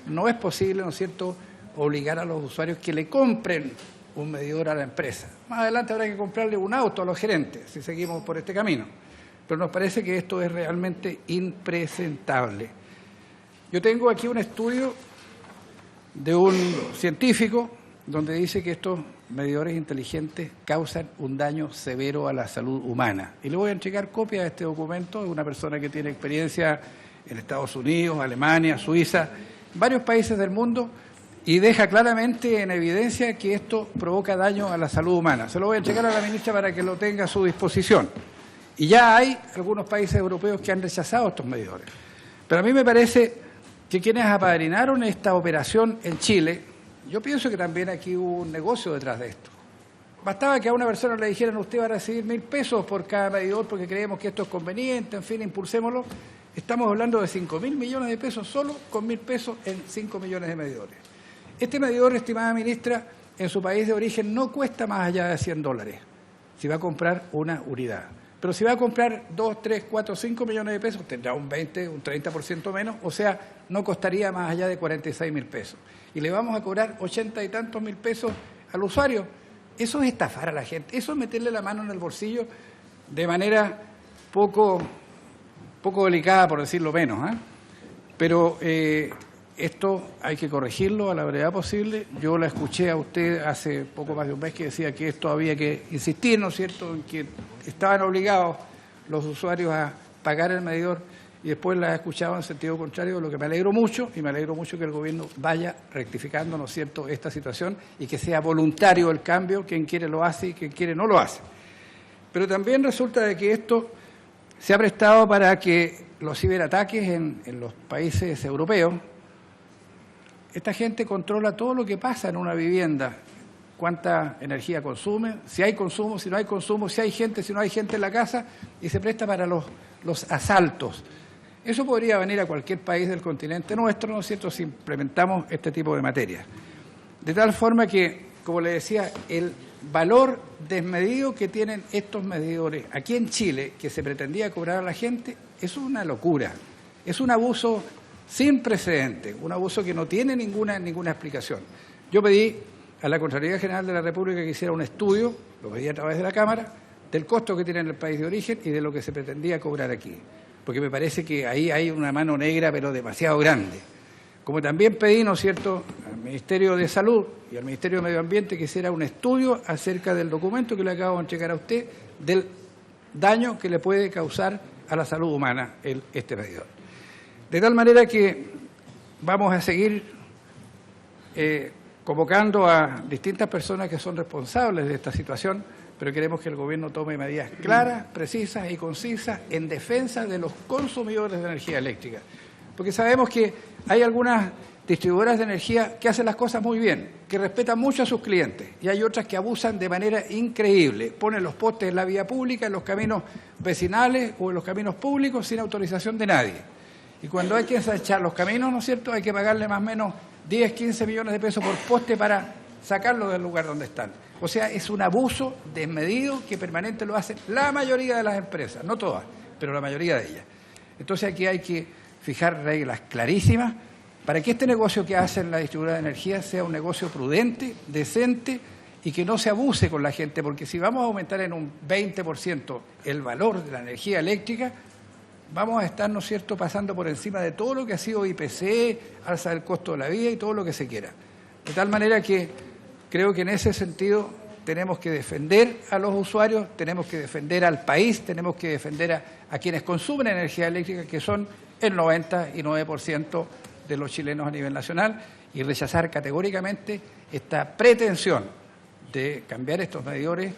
no es posible, ¿no es cierto?, obligar a los usuarios que le compren un medidor a la empresa. Más adelante habrá que comprarle un auto a los gerentes si seguimos por este camino. Pero nos parece que esto es realmente impresentable. Yo tengo aquí un estudio de un científico donde dice que estos medidores inteligentes causan un daño severo a la salud humana. Y le voy a entregar copia de este documento de una persona que tiene experiencia en Estados Unidos, Alemania, Suiza, varios países del mundo, y deja claramente en evidencia que esto provoca daño a la salud humana. Se lo voy a entregar a la ministra para que lo tenga a su disposición. Y ya hay algunos países europeos que han rechazado estos medidores. Pero a mí me parece que quienes apadrinaron esta operación en Chile, yo pienso que también aquí hubo un negocio detrás de esto. Bastaba que a una persona le dijeran, usted va a recibir 1.000 pesos por cada medidor porque creemos que esto es conveniente, en fin, impulsémoslo. Estamos hablando de 5.000 millones de pesos solo con 1.000 pesos en 5 millones de medidores. Este medidor, estimada ministra, en su país de origen no cuesta más allá de $100 si va a comprar una unidad. Pero si va a comprar 2, 3, 4, 5 millones de pesos, tendrá un 20, un 30% menos, o sea, no costaría más allá de 46.000 pesos. Y le vamos a cobrar 80 y tantos mil pesos al usuario. Eso es estafar a la gente, eso es meterle la mano en el bolsillo de manera poco delicada, por decirlo menos, ¿eh? Pero esto hay que corregirlo a la brevedad posible. Yo la escuché a usted hace poco más de un mes que decía que esto había que insistir, ¿no es cierto?, en que estaban obligados los usuarios a pagar el medidor, y después la he escuchado en sentido contrario, de lo que me alegro mucho, y me alegro mucho que el gobierno vaya rectificando, ¿no es cierto?, esta situación, y que sea voluntario el cambio, quien quiere lo hace y quien quiere no lo hace. Pero también resulta de que esto se ha prestado para que los ciberataques en los países europeos, esta gente controla todo lo que pasa en una vivienda, cuánta energía consume, si hay consumo, si no hay consumo, si hay gente, si no hay gente en la casa, y se presta para los asaltos. Eso podría venir a cualquier país del continente nuestro, ¿no es cierto?, si implementamos este tipo de materias. De tal forma que, como le decía, el valor desmedido que tienen estos medidores aquí en Chile, que se pretendía cobrar a la gente, es una locura, es un abuso sin precedentes, un abuso que no tiene ninguna explicación. Yo pedí a la Contraloría General de la República que hiciera un estudio, lo pedí a través de la Cámara, del costo que tiene en el país de origen y de lo que se pretendía cobrar aquí, porque me parece que ahí hay una mano negra pero demasiado grande. Como también pedí, ¿no es cierto?, al Ministerio de Salud y al Ministerio de Medio Ambiente que hiciera un estudio acerca del documento que le acabo de entregar a usted, del daño que le puede causar a la salud humana este medidor. De tal manera que vamos a seguir convocando a distintas personas que son responsables de esta situación, pero queremos que el gobierno tome medidas claras, precisas y concisas en defensa de los consumidores de energía eléctrica. Porque sabemos que hay algunas distribuidoras de energía que hacen las cosas muy bien, que respetan mucho a sus clientes, y hay otras que abusan de manera increíble. Ponen los postes en la vía pública, en los caminos vecinales o en los caminos públicos sin autorización de nadie. Y cuando hay que ensanchar los caminos, ¿no es cierto?, hay que pagarle más o menos 10, 15 millones de pesos por poste para sacarlo del lugar donde están. O sea, es un abuso desmedido que permanente lo hacen la mayoría de las empresas, no todas, pero la mayoría de ellas. Entonces aquí hay que fijar reglas clarísimas para que este negocio que hacen la distribuidora de energía sea un negocio prudente, decente y que no se abuse con la gente, porque si vamos a aumentar en un 20% el valor de la energía eléctrica, vamos a estar, ¿no es cierto?, pasando por encima de todo lo que ha sido IPC, alza del costo de la vida y todo lo que se quiera. De tal manera que creo que en ese sentido tenemos que defender a los usuarios, tenemos que defender al país, tenemos que defender a quienes consumen energía eléctrica, que son el 99% de los chilenos a nivel nacional, y rechazar categóricamente esta pretensión de cambiar estos medidores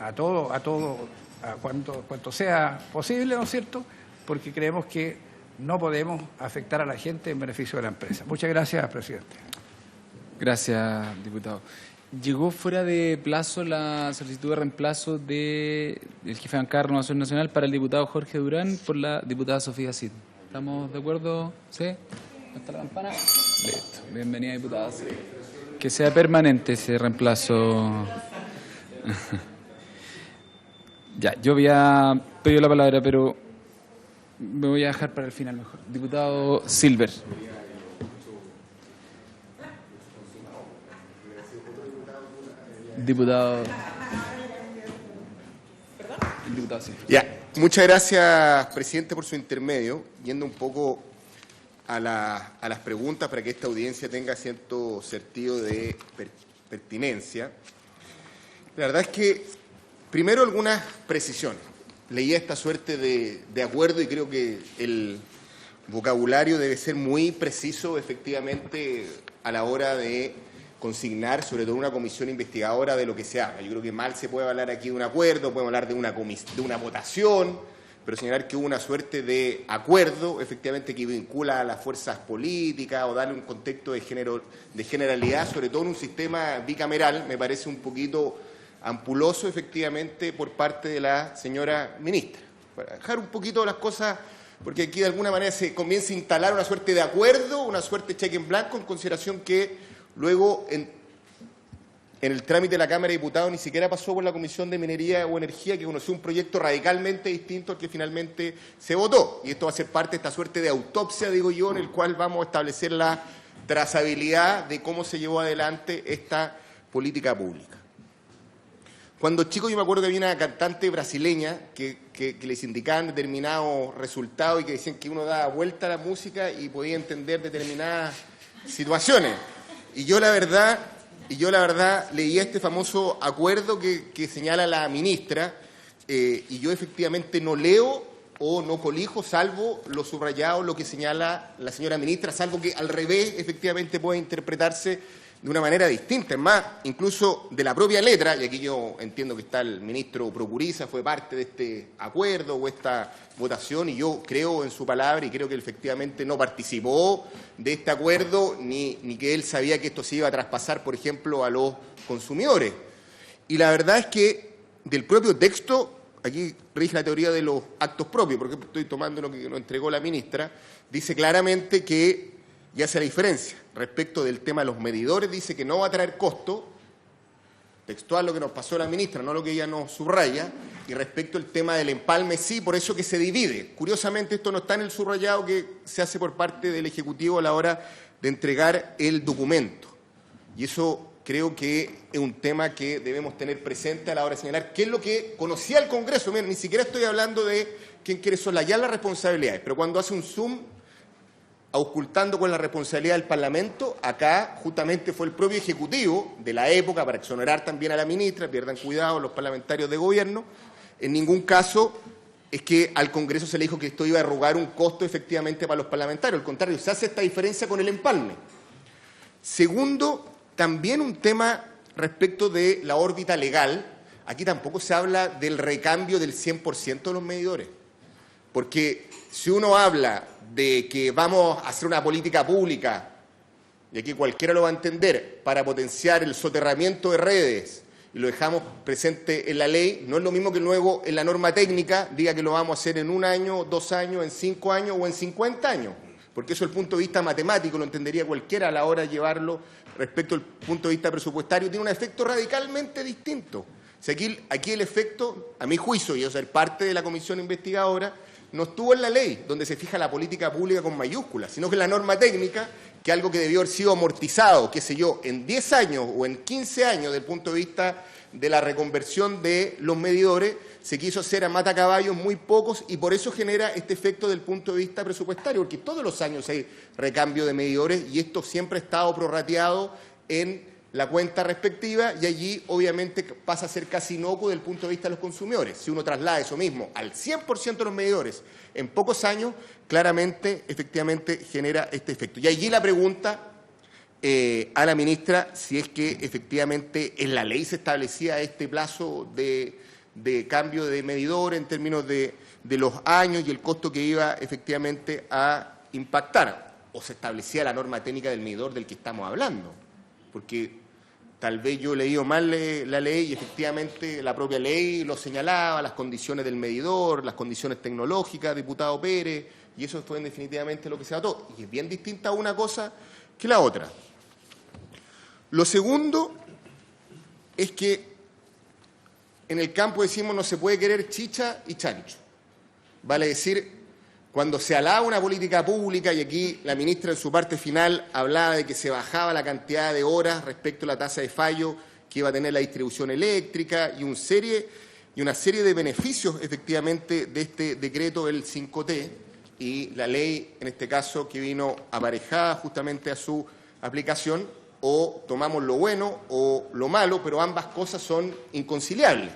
a cuanto sea posible, ¿no es cierto?, porque creemos que no podemos afectar a la gente en beneficio de la empresa. Muchas gracias, presidente. Gracias, diputado. Llegó fuera de plazo la solicitud de reemplazo del jefe de bancada de Renovación Nacional para el diputado Jorge Durán por la diputada Sofía Cid. ¿Estamos de acuerdo? ¿Sí? ¿Hasta la campana? Listo. Bienvenida, diputada. Que sea permanente ese reemplazo. Ya, yo había pedido la palabra, pero me voy a dejar para el final mejor. Diputado Silver. Diputado. El diputado Silver. Ya, muchas gracias, presidente, por su intermedio. Yendo un poco a las preguntas para que esta audiencia tenga cierto sentido de pertinencia. La verdad es que, primero, algunas precisiones. Leía esta suerte de acuerdo y creo que el vocabulario debe ser muy preciso, efectivamente, a la hora de consignar, sobre todo una comisión investigadora, de lo que se haga. Yo creo que mal se puede hablar aquí de un acuerdo, podemos hablar de una votación, pero señalar que hubo una suerte de acuerdo, efectivamente, que vincula a las fuerzas políticas o darle un contexto de generalidad, sobre todo en un sistema bicameral, me parece un poquito ampuloso, efectivamente, por parte de la señora ministra. Para dejar un poquito las cosas, porque aquí de alguna manera se comienza a instalar una suerte de acuerdo, una suerte de cheque en blanco, en consideración que luego en el trámite de la Cámara de Diputados ni siquiera pasó por la Comisión de Minería o Energía, que conoció un proyecto radicalmente distinto al que finalmente se votó. Y esto va a ser parte de esta suerte de autopsia, digo yo, en el cual vamos a establecer la trazabilidad de cómo se llevó adelante esta política pública. Cuando chico yo me acuerdo que había una cantante brasileña que les indicaban determinados resultados y que decían que uno daba vuelta a la música y podía entender determinadas situaciones. Y yo la verdad leía este famoso acuerdo que señala la ministra y yo efectivamente no leo o no colijo, salvo lo subrayado, lo que señala la señora ministra, salvo que al revés efectivamente puede interpretarse de una manera distinta. Es más, incluso de la propia letra, y aquí yo entiendo que está el ministro Procuriza, fue parte de este acuerdo o esta votación, y yo creo en su palabra y creo que efectivamente no participó de este acuerdo, ni que él sabía que esto se iba a traspasar, por ejemplo, a los consumidores. Y la verdad es que del propio texto, aquí rige la teoría de los actos propios, porque estoy tomando lo que nos entregó la ministra, dice claramente que y hace la diferencia. Respecto del tema de los medidores, dice que no va a traer costo, textual lo que nos pasó la ministra, no lo que ella nos subraya, y respecto al tema del empalme, sí, por eso que se divide. Curiosamente, esto no está en el subrayado que se hace por parte del Ejecutivo a la hora de entregar el documento. Y eso creo que es un tema que debemos tener presente a la hora de señalar qué es lo que conocía el Congreso. Miren, ni siquiera estoy hablando de quién quiere soslayar las responsabilidades, pero cuando hace un zoom ocultando con la responsabilidad del Parlamento, acá justamente fue el propio Ejecutivo de la época, para exonerar también a la ministra, pierdan cuidado los parlamentarios de gobierno, en ningún caso es que al Congreso se le dijo que esto iba a arrogar un costo efectivamente para los parlamentarios, al contrario, se hace esta diferencia con el empalme. Segundo, también un tema respecto de la órbita legal, aquí tampoco se habla del recambio del 100% de los medidores, porque si uno habla de que vamos a hacer una política pública, y aquí cualquiera lo va a entender, para potenciar el soterramiento de redes, y lo dejamos presente en la ley, no es lo mismo que luego en la norma técnica diga que lo vamos a hacer en 1 año, 2 años, en 5 años o en 50 años, porque eso desde el punto de vista matemático lo entendería cualquiera a la hora de llevarlo respecto al punto de vista presupuestario, tiene un efecto radicalmente distinto. O sea, aquí el efecto, a mi juicio, y yo ser parte de la comisión investigadora, no estuvo en la ley, donde se fija la política pública con mayúsculas, sino que en la norma técnica, que algo que debió haber sido amortizado, qué sé yo, en 10 años o en 15 años desde el punto de vista de la reconversión de los medidores, se quiso hacer a matacaballos muy pocos y por eso genera este efecto del punto de vista presupuestario, porque todos los años hay recambio de medidores y esto siempre ha estado prorrateado en la cuenta respectiva y allí obviamente pasa a ser casi inocuo desde el punto de vista de los consumidores. Si uno traslada eso mismo al 100% de los medidores en pocos años, claramente, efectivamente, genera este efecto. Y allí la pregunta a la ministra si es que efectivamente en la ley se establecía este plazo de cambio de medidor en términos de los años y el costo que iba efectivamente a impactar, o se establecía la norma técnica del medidor del que estamos hablando, porque tal vez yo he leído mal la ley y efectivamente la propia ley lo señalaba, las condiciones del medidor, las condiciones tecnológicas, diputado Pérez, y eso fue definitivamente lo que se votó. Y es bien distinta una cosa que la otra. Lo segundo es que en el campo decimos no se puede querer chicha y chancho. Vale decir, cuando se alaba una política pública, y aquí la ministra en su parte final hablaba de que se bajaba la cantidad de horas respecto a la tasa de fallo que iba a tener la distribución eléctrica y una serie de beneficios efectivamente de este decreto, el 5T, y la ley, en este caso, que vino aparejada justamente a su aplicación, o tomamos lo bueno o lo malo, pero ambas cosas son inconciliables,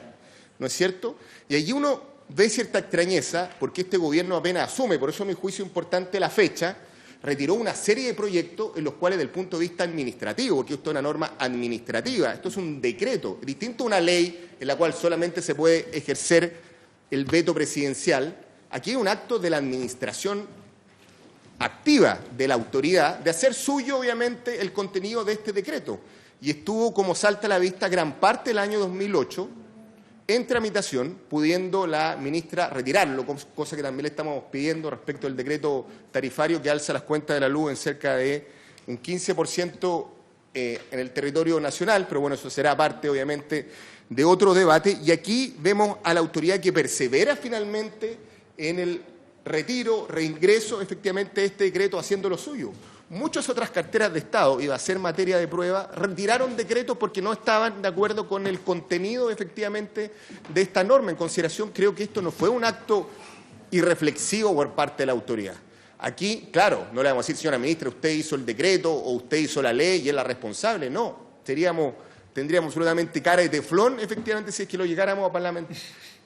¿no es cierto? Y allí uno ve cierta extrañeza, porque este gobierno apenas asume, por eso a mi juicio importante la fecha, retiró una serie de proyectos en los cuales, desde el punto de vista administrativo, porque esto es una norma administrativa, esto es un decreto, distinto a una ley en la cual solamente se puede ejercer el veto presidencial, aquí hay un acto de la administración activa de la autoridad de hacer suyo, obviamente, el contenido de este decreto. Y estuvo, como salta a la vista, gran parte del año 2008 en tramitación, pudiendo la ministra retirarlo, cosa que también le estamos pidiendo respecto al decreto tarifario que alza las cuentas de la luz en cerca de un 15% en el territorio nacional, pero bueno, eso será parte obviamente de otro debate. Y aquí vemos a la autoridad que persevera finalmente en el retiro, reingreso efectivamente de este decreto haciendo lo suyo. Muchas otras carteras de Estado, iba a ser materia de prueba, retiraron decretos porque no estaban de acuerdo con el contenido efectivamente de esta norma. En consideración, creo que esto no fue un acto irreflexivo por parte de la autoridad. Aquí, claro, no le vamos a decir, señora ministra, usted hizo el decreto o usted hizo la ley y es la responsable. No, tendríamos absolutamente cara de teflón, efectivamente, si es que lo llegáramos a parlamentar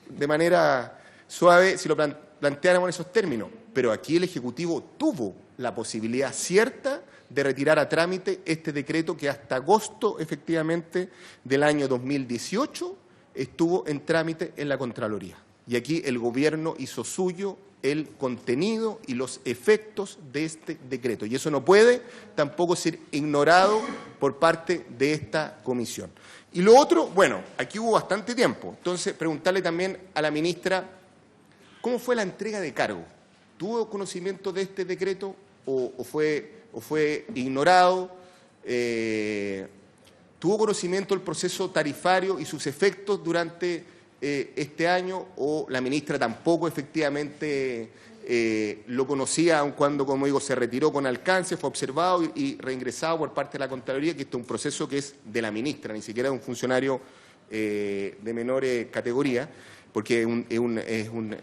de manera suave, si lo planteáramos en esos términos. Pero aquí el Ejecutivo tuvo la posibilidad cierta de retirar a trámite este decreto que hasta agosto, efectivamente, del año 2018 estuvo en trámite en la Contraloría. Y aquí el Gobierno hizo suyo el contenido y los efectos de este decreto. Y eso no puede tampoco ser ignorado por parte de esta comisión. Y lo otro, bueno, aquí hubo bastante tiempo. Entonces, preguntarle también a la ministra, ¿cómo fue la entrega de cargo? ¿Tuvo conocimiento de este decreto o fue ignorado? ¿Tuvo conocimiento del proceso tarifario y sus efectos durante este año, o la ministra tampoco efectivamente lo conocía, aun cuando, como digo, se retiró con alcance, fue observado y reingresado por parte de la Contraloría, que este es un proceso que es de la ministra, ni siquiera de un funcionario de menor categoría, porque es una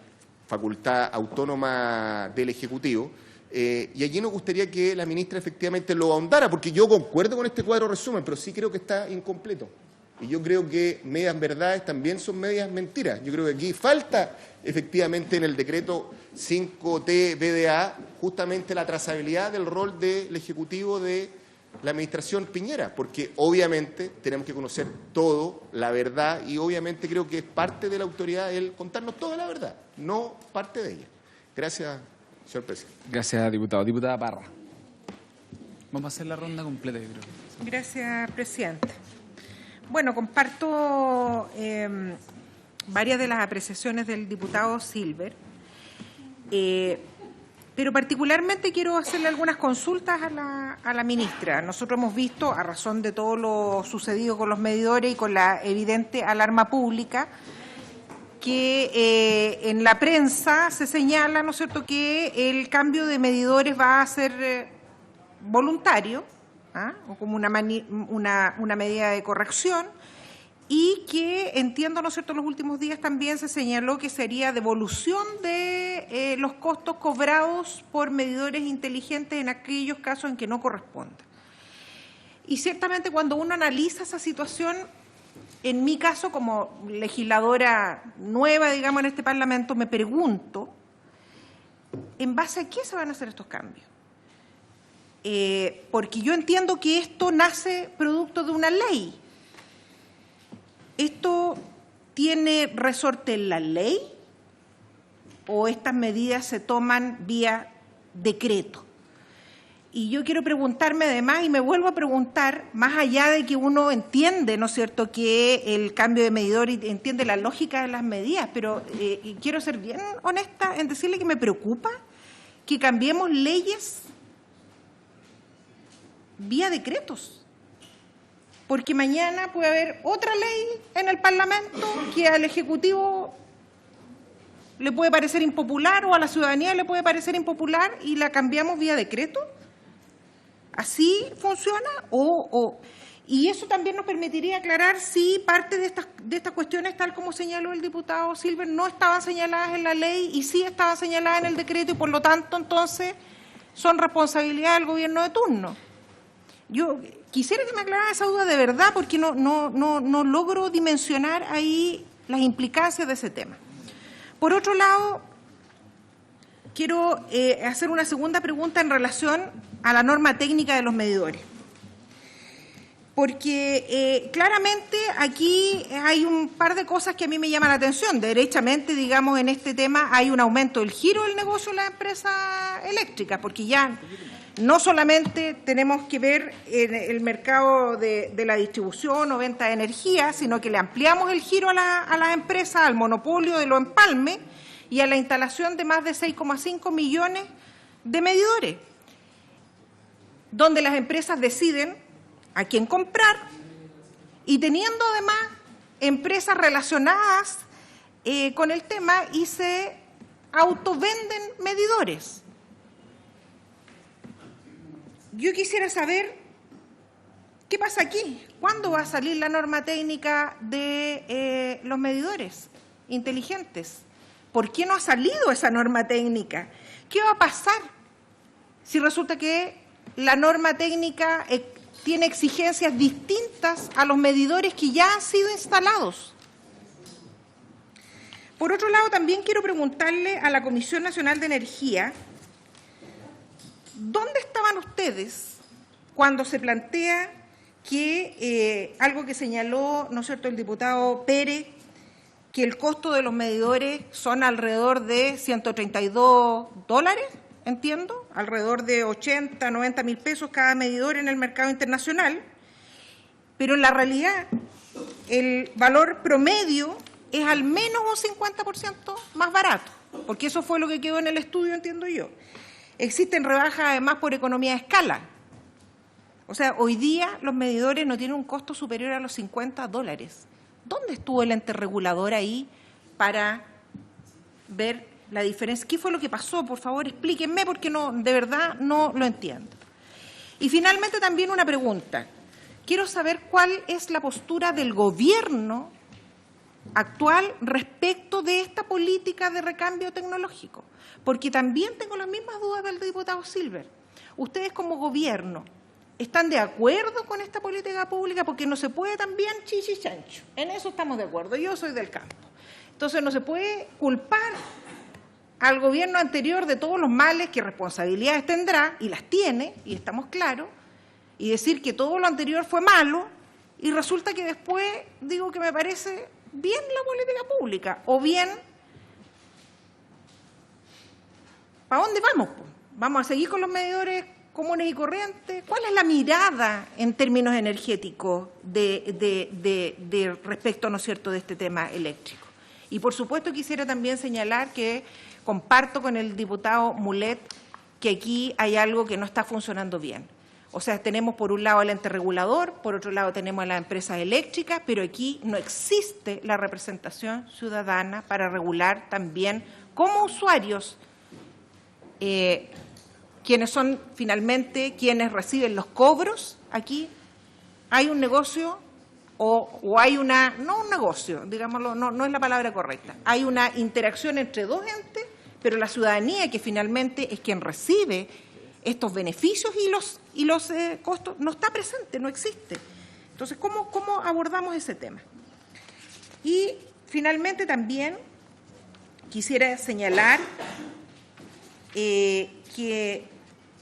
facultad autónoma del Ejecutivo. Y allí nos gustaría que la ministra efectivamente lo ahondara, porque yo concuerdo con este cuadro resumen, pero sí creo que está incompleto. Y yo creo que medias verdades también son medias mentiras. Yo creo que aquí falta efectivamente en el decreto 5T BDA justamente la trazabilidad del rol del Ejecutivo de la Administración Piñera, porque obviamente tenemos que conocer todo, la verdad, y obviamente creo que es parte de la autoridad el contarnos toda la verdad, no parte de ella. Gracias, señor presidente. Gracias, diputado. Diputada Parra. Vamos a hacer la ronda completa, yo creo. Gracias, presidente. Bueno, comparto varias de las apreciaciones del diputado Silver, pero particularmente quiero hacerle algunas consultas a la ministra. Nosotros hemos visto, a razón de todo lo sucedido con los medidores y con la evidente alarma pública, que en la prensa se señala, ¿no es cierto?, que el cambio de medidores va a ser voluntario, o como una medida de corrección, y que entiendo, ¿no es cierto?, en los últimos días también se señaló que sería devolución de los costos cobrados por medidores inteligentes en aquellos casos en que no corresponda. Y ciertamente cuando uno analiza esa situación, en mi caso como legisladora nueva, digamos, en este Parlamento, me pregunto, ¿en base a qué se van a hacer estos cambios? Porque yo entiendo que esto nace producto de una ley. ¿Esto tiene resorte en la ley o estas medidas se toman vía decreto? Y yo quiero preguntarme además, y me vuelvo a preguntar, más allá de que uno entiende, ¿no es cierto?, que el cambio de medidor y entiende la lógica de las medidas, pero quiero ser bien honesta en decirle que me preocupa que cambiemos leyes vía decretos, porque mañana puede haber otra ley en el Parlamento que al Ejecutivo le puede parecer impopular o a la ciudadanía le puede parecer impopular y la cambiamos vía decreto. ¿Así funciona? Y eso también nos permitiría aclarar si parte de estas cuestiones, tal como señaló el diputado Silver, no estaban señaladas en la ley y sí estaban señaladas en el decreto y por lo tanto entonces son responsabilidad del gobierno de turno. Yo quisiera que me aclarara esa duda de verdad, porque no logro dimensionar ahí las implicancias de ese tema. Por otro lado, quiero hacer una segunda pregunta en relación a la norma técnica de los medidores. Porque claramente aquí hay un par de cosas que a mí me llaman la atención. Derechamente, digamos, en este tema hay un aumento del giro del negocio de las empresas eléctricas, porque ya no solamente tenemos que ver en el mercado de la distribución o venta de energía, sino que le ampliamos el giro a las empresas, al monopolio de los empalmes y a la instalación de más de 6,5 millones de medidores, donde las empresas deciden a quién comprar y teniendo además empresas relacionadas con el tema y se autovenden medidores. Yo quisiera saber qué pasa aquí. ¿Cuándo va a salir la norma técnica de los medidores inteligentes? ¿Por qué no ha salido esa norma técnica? ¿Qué va a pasar si resulta que la norma técnica tiene exigencias distintas a los medidores que ya han sido instalados? Por otro lado, también quiero preguntarle a la Comisión Nacional de Energía, ¿dónde estaban ustedes cuando se plantea que algo que señaló, ¿no es cierto?, el diputado Pérez, que el costo de los medidores son alrededor de $132, entiendo, alrededor de 80, 90 mil pesos cada medidor en el mercado internacional, pero en la realidad el valor promedio es al menos un 50% más barato, porque eso fue lo que quedó en el estudio, entiendo yo. Existen rebajas además por economía de escala. O sea, hoy día los medidores no tienen un costo superior a los $50. ¿Dónde estuvo el ente regulador ahí para ver la diferencia? ¿Qué fue lo que pasó? Por favor, explíquenme porque no, de verdad no lo entiendo. Y finalmente también una pregunta. Quiero saber cuál es la postura del gobierno actual respecto de esta política de recambio tecnológico, porque también tengo las mismas dudas del diputado Silver. Ustedes como gobierno, ¿están de acuerdo con esta política pública? Porque no se puede también chichichancho. En eso estamos de acuerdo. Yo soy del campo. Entonces no se puede culpar al gobierno anterior de todos los males que responsabilidades tendrá, y las tiene, y estamos claros, y decir que todo lo anterior fue malo, y resulta que después digo que me parece bien la política pública, o bien, ¿para dónde vamos? ¿Vamos a seguir con los medidores comunes y corrientes? ¿Cuál es la mirada en términos energéticos de respecto, ¿no es cierto?, de este tema eléctrico? Y por supuesto quisiera también señalar que comparto con el diputado Mulet que aquí hay algo que no está funcionando bien. O sea, tenemos por un lado el ente regulador, por otro lado tenemos a las empresas eléctricas, pero aquí no existe la representación ciudadana para regular también como usuarios quienes son finalmente quienes reciben los cobros. Aquí hay un negocio o hay una, no un negocio, digámoslo, no es la palabra correcta, hay una interacción entre dos entes, pero la ciudadanía que finalmente es quien recibe estos beneficios y los costos no está presente, no existe. Entonces, ¿cómo abordamos ese tema? Y finalmente también quisiera señalar que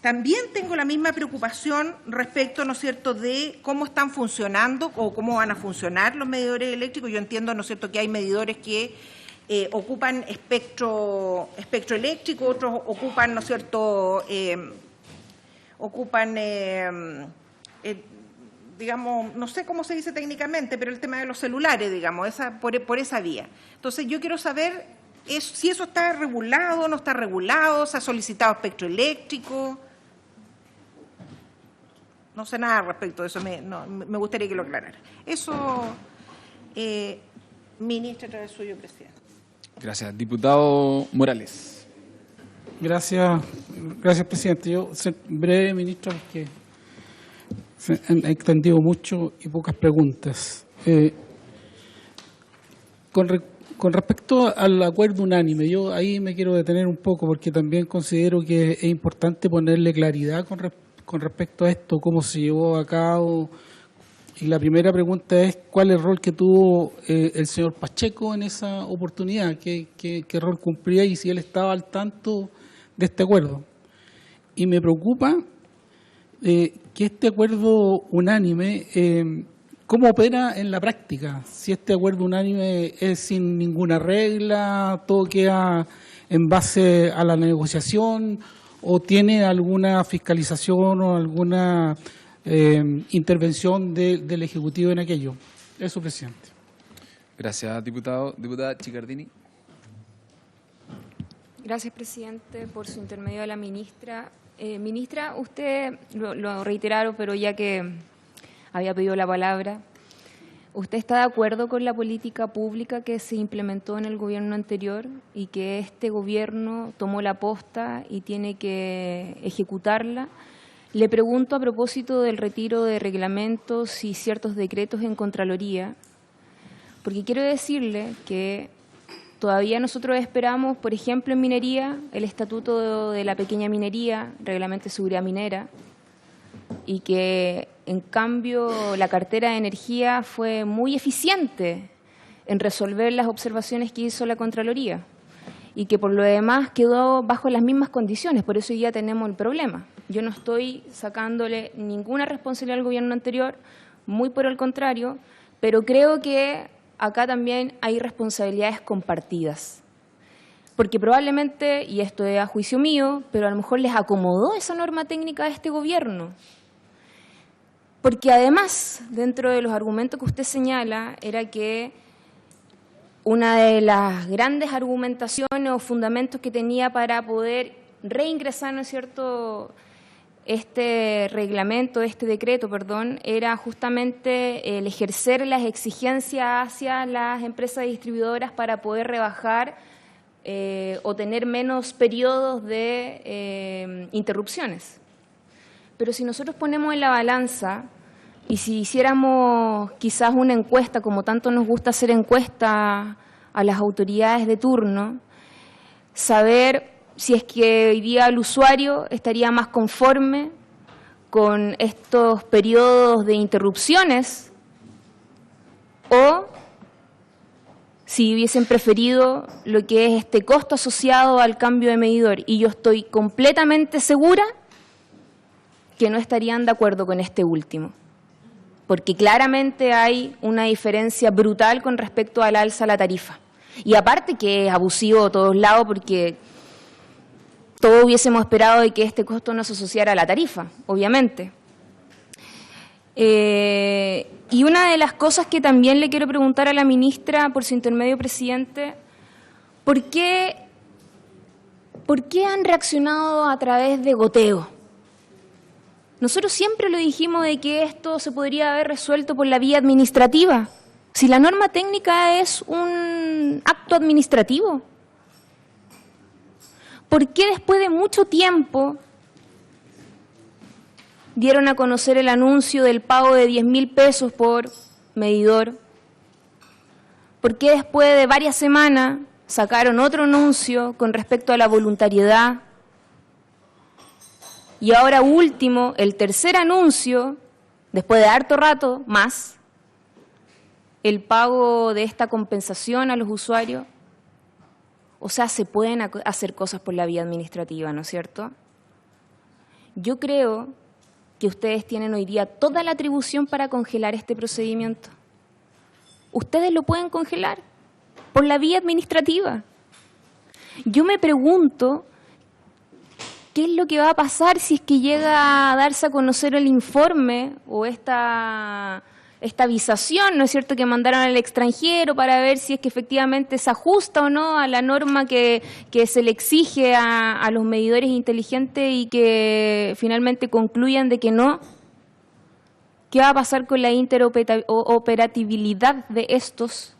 también tengo la misma preocupación respecto, ¿no es cierto?, de cómo están funcionando o cómo van a funcionar los medidores eléctricos. Yo entiendo, ¿no es cierto?, que hay medidores que ocupan espectro eléctrico, otros ocupan, ¿no es cierto?, digamos, no sé cómo se dice técnicamente, pero el tema de los celulares, digamos, por esa vía. Entonces, yo quiero saber si eso está regulado, no está regulado, se ha solicitado espectro eléctrico. No sé nada respecto de eso, me gustaría que lo aclarara. Eso, ministra, a través suyo, presidente. Gracias. Diputado Morales. Gracias, presidente. Yo soy breve, ministro, porque se han extendido mucho y pocas preguntas. Con respecto al acuerdo unánime, yo ahí me quiero detener un poco porque también considero que es importante ponerle claridad con respecto a esto, cómo se llevó a cabo. Y la primera pregunta es cuál es el rol que tuvo el señor Pacheco en esa oportunidad, qué rol cumplía y si él estaba al tanto de este acuerdo. Y me preocupa que este acuerdo unánime, ¿cómo opera en la práctica? Si este acuerdo unánime es sin ninguna regla, todo queda en base a la negociación, o tiene alguna fiscalización o alguna intervención del Ejecutivo en aquello. Eso, presidente. Gracias, diputado. Diputada Chicardini. Gracias, presidente, por su intermedio a la ministra. Ministra, usted lo reiteraron, pero ya que había pedido la palabra. ¿Usted está de acuerdo con la política pública que se implementó en el gobierno anterior y que este gobierno tomó la posta y tiene que ejecutarla? Le pregunto a propósito del retiro de reglamentos y ciertos decretos en Contraloría, porque quiero decirle que todavía nosotros esperamos, por ejemplo, en minería, el Estatuto de la Pequeña Minería, Reglamento de Seguridad Minera, y que, en cambio, la cartera de energía fue muy eficiente en resolver las observaciones que hizo la Contraloría y que, por lo demás, quedó bajo las mismas condiciones. Por eso ya tenemos el problema. Yo no estoy sacándole ninguna responsabilidad al gobierno anterior, muy por el contrario, pero creo que acá también hay responsabilidades compartidas. Porque probablemente, y esto es a juicio mío, pero a lo mejor les acomodó esa norma técnica a este gobierno. Porque además, dentro de los argumentos que usted señala, era que una de las grandes argumentaciones o fundamentos que tenía para poder reingresar, ¿no es cierto?, este reglamento, este decreto, perdón, era justamente el ejercer las exigencias hacia las empresas distribuidoras para poder rebajar o tener menos periodos de interrupciones. Pero si nosotros ponemos en la balanza y si hiciéramos quizás una encuesta, como tanto nos gusta hacer encuestas a las autoridades de turno, saber si es que hoy día el usuario estaría más conforme con estos periodos de interrupciones o si hubiesen preferido lo que es este costo asociado al cambio de medidor. Y yo estoy completamente segura que no estarían de acuerdo con este último, porque claramente hay una diferencia brutal con respecto al alza de la tarifa. Y aparte que es abusivo de todos lados, porque todos hubiésemos esperado de que este costo no se asociara a la tarifa, obviamente. Y una de las cosas que también le quiero preguntar a la ministra, por su intermedio, presidente, ¿por qué han reaccionado a través de goteo? Nosotros siempre lo dijimos de que esto se podría haber resuelto por la vía administrativa. Si la norma técnica es un acto administrativo, ¿por qué después de mucho tiempo dieron a conocer el anuncio del pago de 10.000 pesos por medidor? ¿Por qué después de varias semanas sacaron otro anuncio con respecto a la voluntariedad? Y ahora último, el tercer anuncio, después de harto rato más, el pago de esta compensación a los usuarios. O sea, se pueden hacer cosas por la vía administrativa, ¿no es cierto? Yo creo que ustedes tienen hoy día toda la atribución para congelar este procedimiento. Ustedes lo pueden congelar por la vía administrativa. Yo me pregunto qué es lo que va a pasar si es que llega a darse a conocer el informe o esta avisación, ¿no es cierto?, que mandaron al extranjero para ver si es que efectivamente se ajusta o no a la norma que se le exige a los medidores inteligentes y que finalmente concluyan de que no. ¿Qué va a pasar con la interoperabilidad de estos?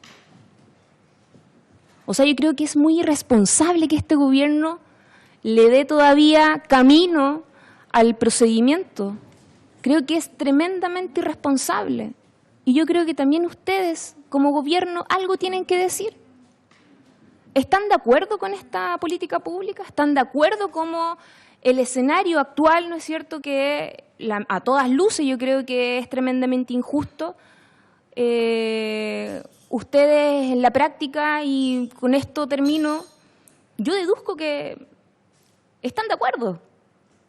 O sea, yo creo que es muy irresponsable que este gobierno le dé todavía camino al procedimiento. Creo que es tremendamente irresponsable. Y yo creo que también ustedes, como gobierno, algo tienen que decir. ¿Están de acuerdo con esta política pública? ¿Están de acuerdo como el escenario actual, no es cierto, que a todas luces yo creo que es tremendamente injusto? Ustedes en la práctica, y con esto termino, yo deduzco que están de acuerdo.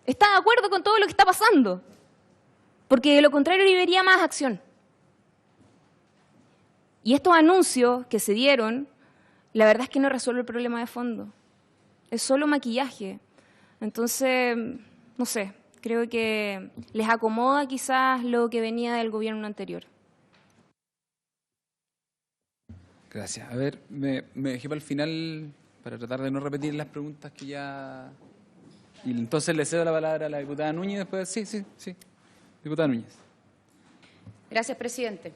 Están de acuerdo con todo lo que está pasando. Porque de lo contrario yo vería más acción. Y estos anuncios que se dieron, la verdad es que no resuelve el problema de fondo. Es solo maquillaje. Entonces, no sé, creo que les acomoda quizás lo que venía del gobierno anterior. Gracias. A ver, me dejé para el final para tratar de no repetir las preguntas que ya... Y entonces le cedo la palabra a la diputada Núñez después. Sí. Diputada Núñez. Gracias, presidente.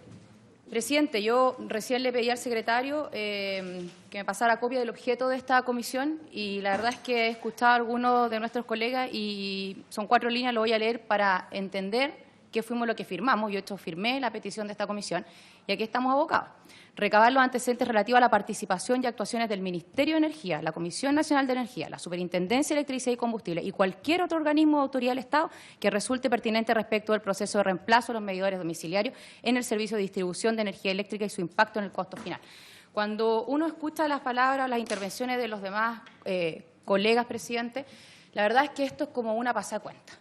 Presidente, yo recién le pedí al secretario que me pasara copia del objeto de esta comisión y la verdad es que he escuchado a algunos de nuestros colegas y son 4 líneas, lo voy a leer para entender qué fuimos lo que firmamos. Yo firmé la petición de esta comisión y aquí estamos abocados. Recabar los antecedentes relativos a la participación y actuaciones del Ministerio de Energía, la Comisión Nacional de Energía, la Superintendencia de Electricidad y Combustible y cualquier otro organismo o autoridad del Estado que resulte pertinente respecto del proceso de reemplazo de los medidores domiciliarios en el servicio de distribución de energía eléctrica y su impacto en el costo final. Cuando uno escucha las palabras o las intervenciones de los demás colegas, presidente, la verdad es que esto es como una pasada cuenta.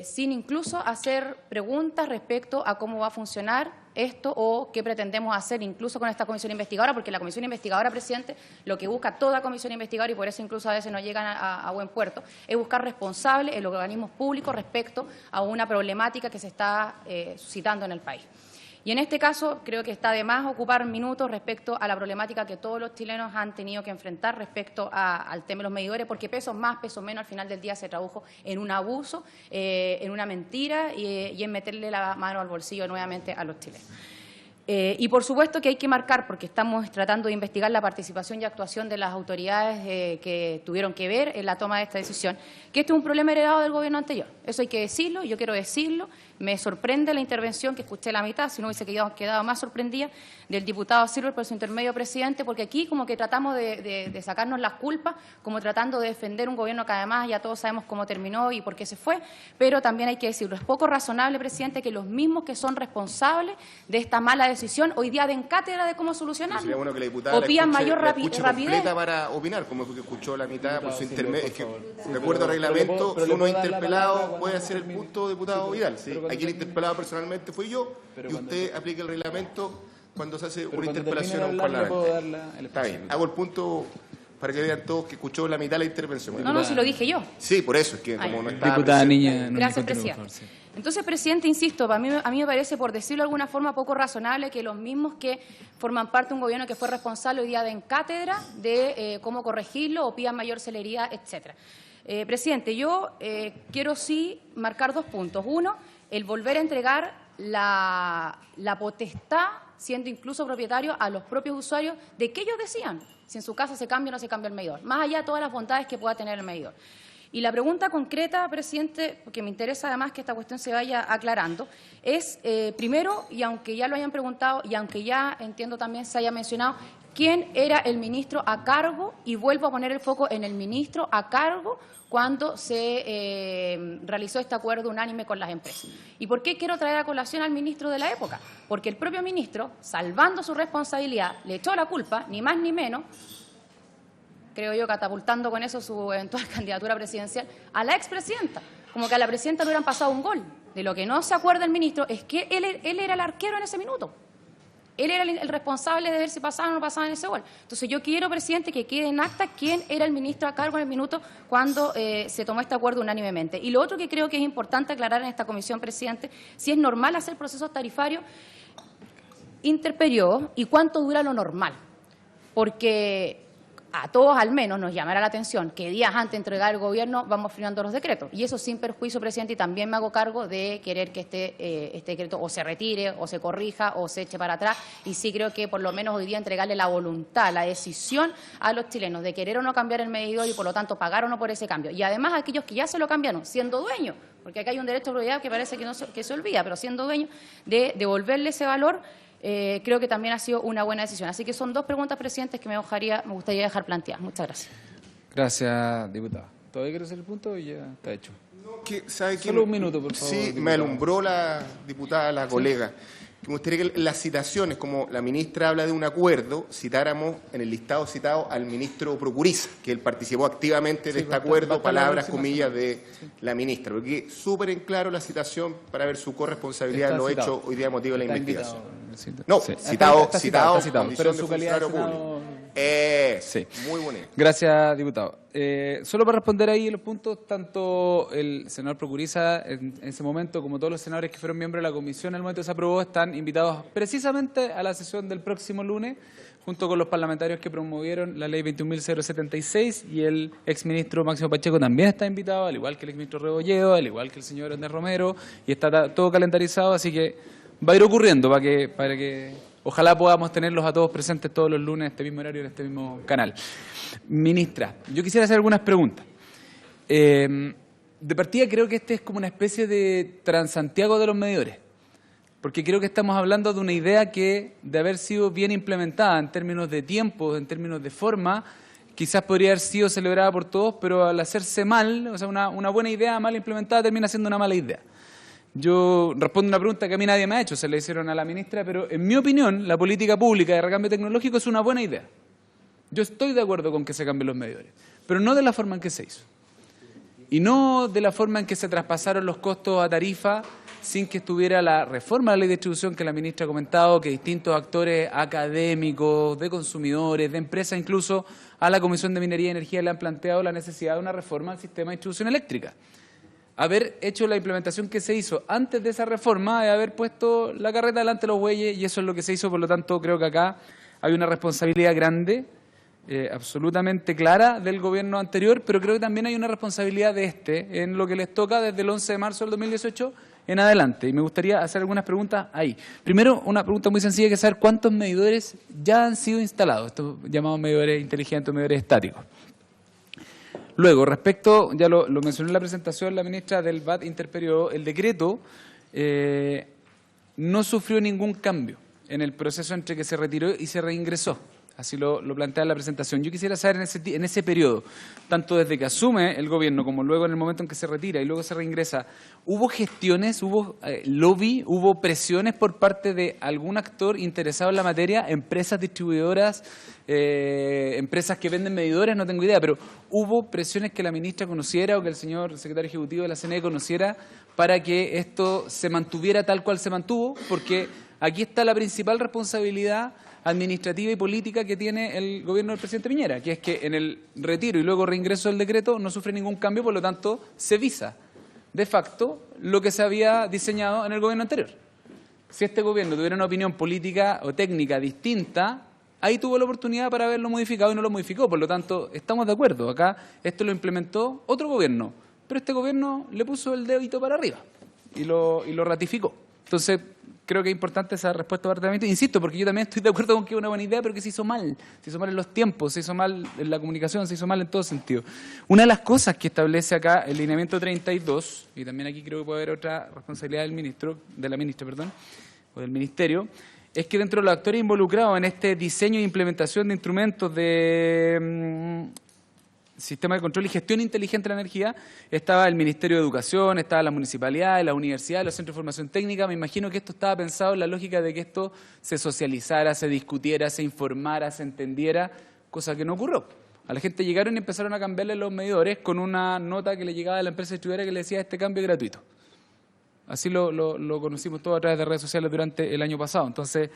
Sin incluso hacer preguntas respecto a cómo va a funcionar esto o qué pretendemos hacer incluso con esta comisión investigadora, porque la comisión investigadora, presidente, lo que busca toda comisión investigadora, y por eso incluso a veces no llegan a buen puerto, es buscar responsables en los organismos públicos respecto a una problemática que se está suscitando en el país. Y en este caso creo que está de más ocupar minutos respecto a la problemática que todos los chilenos han tenido que enfrentar respecto al tema de los medidores, porque pesos más, pesos menos, al final del día se tradujo en un abuso, en una mentira y en meterle la mano al bolsillo nuevamente a los chilenos. Y por supuesto que hay que marcar, porque estamos tratando de investigar la participación y actuación de las autoridades que tuvieron que ver en la toma de esta decisión, que este es un problema heredado del gobierno anterior. Eso hay que decirlo, yo quiero decirlo. Me sorprende la intervención que escuché la mitad, si no hubiese quedado más sorprendida, del diputado Silver por su intermedio, presidente, porque aquí como que tratamos de sacarnos las culpas, como tratando de defender un gobierno que además ya todos sabemos cómo terminó y por qué se fue, pero también hay que decirlo, es poco razonable, presidente, que los mismos que son responsables de esta mala decisión hoy día den cátedra de cómo solucionarlo. Sería bueno que la diputada o pidan mayor rapidez rapidez para opinar, como que escuchó la mitad por su intermedio. Es que, de acuerdo al reglamento, si uno es interpelado, puede hacer el punto, diputado Vidal. ¿Sí? Aquí el interpelado personalmente fui yo, y usted aplica el reglamento cuando se hace una interpelación a un parlamentario. Está bien, hago el punto para que vean todos que escuchó la mitad de la intervención. No, si lo dije yo. Sí, por eso, es que como no está... Diputada Niña, gracias, presidente. Entonces, presidente, insisto, a mí me parece, por decirlo de alguna forma, poco razonable que los mismos que forman parte de un gobierno que fue responsable hoy día den cátedra de cómo corregirlo o pidan mayor celeridad, etcétera. Presidente, yo quiero sí marcar 2 puntos. Uno, el volver a entregar la potestad, siendo incluso propietario, a los propios usuarios de que ellos decían si en su casa se cambia o no se cambia el medidor, más allá de todas las bondades que pueda tener el medidor. Y la pregunta concreta, presidente, porque me interesa además que esta cuestión se vaya aclarando, es, primero, y aunque ya lo hayan preguntado y aunque ya entiendo también se haya mencionado, ¿quién era el ministro a cargo? Y vuelvo a poner el foco en el ministro a cargo cuando se realizó este acuerdo unánime con las empresas. ¿Y por qué quiero traer a colación al ministro de la época? Porque el propio ministro, salvando su responsabilidad, le echó la culpa, ni más ni menos, creo yo, catapultando con eso su eventual candidatura presidencial, a la expresidenta. Como que a la presidenta le hubieran pasado un gol. De lo que no se acuerda el ministro es que él era el arquero en ese minuto. Él era el responsable de ver si pasaban o no pasaban ese gol. Entonces yo quiero, presidente, que quede en acta quién era el ministro a cargo en el minuto cuando se tomó este acuerdo unánimemente. Y lo otro que creo que es importante aclarar en esta comisión, presidente, si es normal hacer procesos tarifarios interperiodos y cuánto dura lo normal. Porque a todos al menos nos llamará la atención que días antes de entregar el gobierno vamos firmando los decretos. Y eso sin perjuicio, presidente, y también me hago cargo de querer que este decreto o se retire, o se corrija, o se eche para atrás. Y sí creo que por lo menos hoy día entregarle la voluntad, la decisión a los chilenos de querer o no cambiar el medidor y por lo tanto pagar o no por ese cambio. Y además aquellos que ya se lo cambiaron, siendo dueños, porque acá hay un derecho de propiedad que parece que se olvida, pero siendo dueños, de devolverle ese valor. Creo que también ha sido una buena decisión. Así que son 2 preguntas, presidentes, que me gustaría dejar planteadas. Muchas gracias. Gracias, diputada. ¿Todavía quiere hacer el punto o ya está hecho? No, ¿sabe qué? Solo un minuto, por favor. Sí, diputada. me alumbró la diputada, la colega. Que me gustaría que las citaciones, como la ministra habla de un acuerdo, citáramos en el listado citado al ministro Procuriza, que él participó activamente de este acuerdo, palabras, comillas, de la ministra. Porque súper en claro la citación para ver su corresponsabilidad en lo hecho hoy día motivo de la investigación. No, sí. citado, pero en su calidad de senador. Sí. Muy bonito. Gracias, diputado. Solo para responder ahí los puntos, tanto el senador Procuriza en ese momento como todos los senadores que fueron miembros de la comisión al momento que se aprobó están invitados precisamente a la sesión del próximo lunes, junto con los parlamentarios que promovieron la ley 21.076 y el exministro Máximo Pacheco también está invitado, al igual que el exministro Rebolledo, al igual que el señor Andrés Romero, y está todo calendarizado, así que va a ir ocurriendo para que ojalá podamos tenerlos a todos presentes todos los lunes en este mismo horario, en este mismo canal. Ministra, yo quisiera hacer algunas preguntas. De partida creo que este es como una especie de Transantiago de los medidores, porque creo que estamos hablando de una idea que, de haber sido bien implementada en términos de tiempo, en términos de forma, quizás podría haber sido celebrada por todos, pero al hacerse mal, o sea, una buena idea mal implementada termina siendo una mala idea. Yo respondo una pregunta que a mí nadie me ha hecho, se la hicieron a la ministra, pero en mi opinión la política pública de recambio tecnológico es una buena idea. Yo estoy de acuerdo con que se cambien los medidores, pero no de la forma en que se hizo. Y no de la forma en que se traspasaron los costos a tarifa sin que estuviera la reforma de la ley de distribución que la ministra ha comentado, que distintos actores académicos, de consumidores, de empresas, incluso a la Comisión de Minería y Energía le han planteado la necesidad de una reforma al sistema de distribución eléctrica. Haber hecho la implementación que se hizo antes de esa reforma es haber puesto la carreta delante de los bueyes, y eso es lo que se hizo. Por lo tanto, creo que acá hay una responsabilidad grande, absolutamente clara, del gobierno anterior, pero creo que también hay una responsabilidad de este en lo que les toca desde el 11 de marzo del 2018 en adelante. Y me gustaría hacer algunas preguntas ahí. Primero, una pregunta muy sencilla, que es saber cuántos medidores ya han sido instalados, estos llamados medidores inteligentes, medidores estáticos. Luego, respecto, ya lo mencionó en la presentación la ministra del VAT interperiodo, el decreto no sufrió ningún cambio en el proceso entre que se retiró y se reingresó. Así lo plantea en la presentación. Yo quisiera saber en ese periodo, tanto desde que asume el gobierno como luego en el momento en que se retira y luego se reingresa, ¿hubo gestiones, hubo lobby, hubo presiones por parte de algún actor interesado en la materia, empresas distribuidoras, empresas que venden medidores? No tengo idea, pero ¿hubo presiones que la ministra conociera o que el señor secretario ejecutivo de la CNE conociera para que esto se mantuviera tal cual se mantuvo? Porque aquí está la principal responsabilidad administrativa y política que tiene el gobierno del presidente Piñera, que es que en el retiro y luego reingreso del decreto no sufre ningún cambio, por lo tanto se visa de facto lo que se había diseñado en el gobierno anterior. Si este gobierno tuviera una opinión política o técnica distinta, ahí tuvo la oportunidad para haberlo modificado y no lo modificó. Por lo tanto, estamos de acuerdo. Acá esto lo implementó otro gobierno, pero este gobierno le puso el dedito para arriba y lo ratificó. Entonces, creo que es importante esa respuesta parte. Insisto, porque yo también estoy de acuerdo con que es una buena idea, pero que se hizo mal. Se hizo mal en los tiempos, se hizo mal en la comunicación, se hizo mal en todo sentido. Una de las cosas que establece acá el lineamiento 32, y también aquí creo que puede haber otra responsabilidad de la ministra, o del ministerio, es que dentro de los actores involucrados en este diseño e implementación de instrumentos de sistema de control y gestión inteligente de la energía, estaba el Ministerio de Educación, estaban las municipalidades, las universidades, los centros de formación técnica. Me imagino que esto estaba pensado en la lógica de que esto se socializara, se discutiera, se informara, se entendiera, cosa que no ocurrió. A la gente llegaron y empezaron a cambiarle los medidores con una nota que le llegaba de la empresa distribuidora que le decía: este cambio es gratuito. Así lo conocimos todos a través de redes sociales durante el año pasado. Entonces,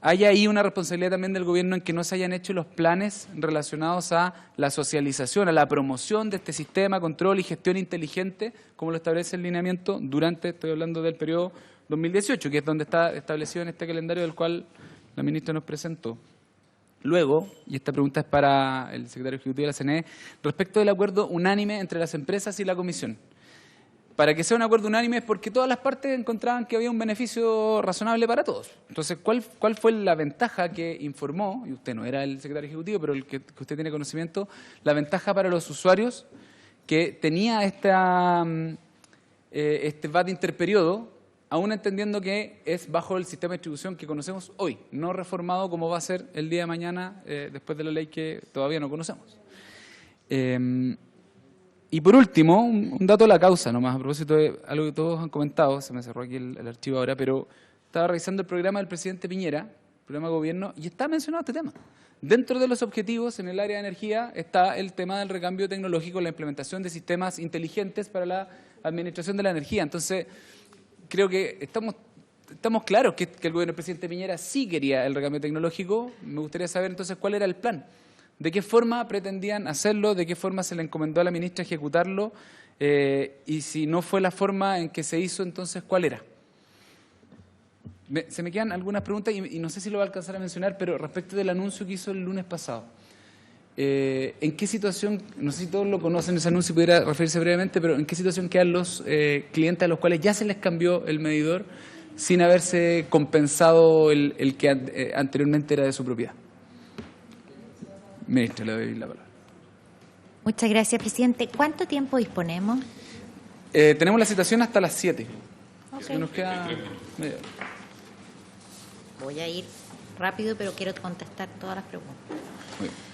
hay ahí una responsabilidad también del gobierno en que no se hayan hecho los planes relacionados a la socialización, a la promoción de este sistema, control y gestión inteligente, como lo establece el lineamiento estoy hablando del periodo 2018, que es donde está establecido en este calendario del cual la ministra nos presentó. Luego, y esta pregunta es para el secretario ejecutivo de la CNE, respecto del acuerdo unánime entre las empresas y la comisión. Para que sea un acuerdo unánime es porque todas las partes encontraban que había un beneficio razonable para todos. Entonces, ¿cuál fue la ventaja que informó, y usted no era el secretario ejecutivo, pero el que usted tiene conocimiento, la ventaja para los usuarios que tenía este VAT interperiodo, aún entendiendo que es bajo el sistema de distribución que conocemos hoy, no reformado como va a ser el día de mañana después de la ley que todavía no conocemos? Y por último, un dato de la causa nomás, a propósito de algo que todos han comentado, se me cerró aquí el archivo ahora, pero estaba revisando el programa del presidente Piñera, el programa de gobierno, y está mencionado este tema. Dentro de los objetivos en el área de energía está el tema del recambio tecnológico, la implementación de sistemas inteligentes para la administración de la energía. Entonces, creo que estamos claros que el gobierno del presidente Piñera sí quería el recambio tecnológico. Me gustaría saber entonces cuál era el plan. ¿De qué forma pretendían hacerlo? ¿De qué forma se le encomendó a la ministra ejecutarlo? Y si no fue la forma en que se hizo, entonces, ¿cuál era? Se me quedan algunas preguntas y no sé si lo va a alcanzar a mencionar, pero respecto del anuncio que hizo el lunes pasado. ¿En qué situación, no sé si todos lo conocen ese anuncio, pudiera referirse brevemente, pero en qué situación quedan los clientes a los cuales ya se les cambió el medidor sin haberse compensado el que anteriormente era de su propiedad. Ministra, le doy la palabra. Muchas gracias, presidente. ¿Cuánto tiempo disponemos? Tenemos la citación hasta las 7. Ok. Así que nos queda media hora. Voy a ir rápido, pero quiero contestar todas las preguntas. Muy bien.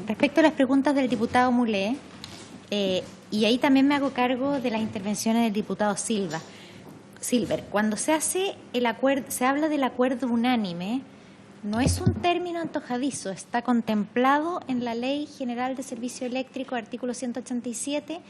Respecto a las preguntas del diputado Mulé, y ahí también me hago cargo de las intervenciones del diputado Silver. Cuando se hace el acuerdo, se habla del acuerdo unánime, no es un término antojadizo, está contemplado en la Ley General de Servicio Eléctrico, artículo 187,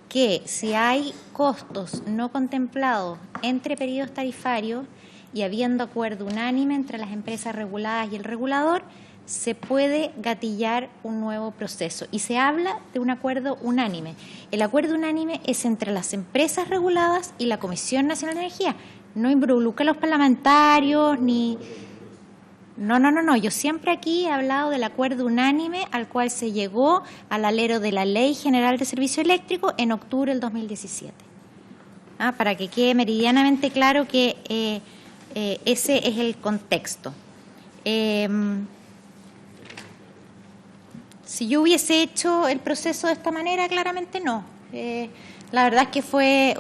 que si hay costos no contemplados entre periodos tarifarios y habiendo acuerdo unánime entre las empresas reguladas y el regulador, se puede gatillar un nuevo proceso. Y se habla de un acuerdo unánime. El acuerdo unánime es entre las empresas reguladas y la Comisión Nacional de Energía. No involucra a los parlamentarios ni... No. Yo siempre aquí he hablado del acuerdo unánime al cual se llegó al alero de la Ley General de Servicio Eléctrico en octubre del 2017. Para que quede meridianamente claro que ese es el contexto. Si yo hubiese hecho el proceso de esta manera, claramente no. La verdad es que fue...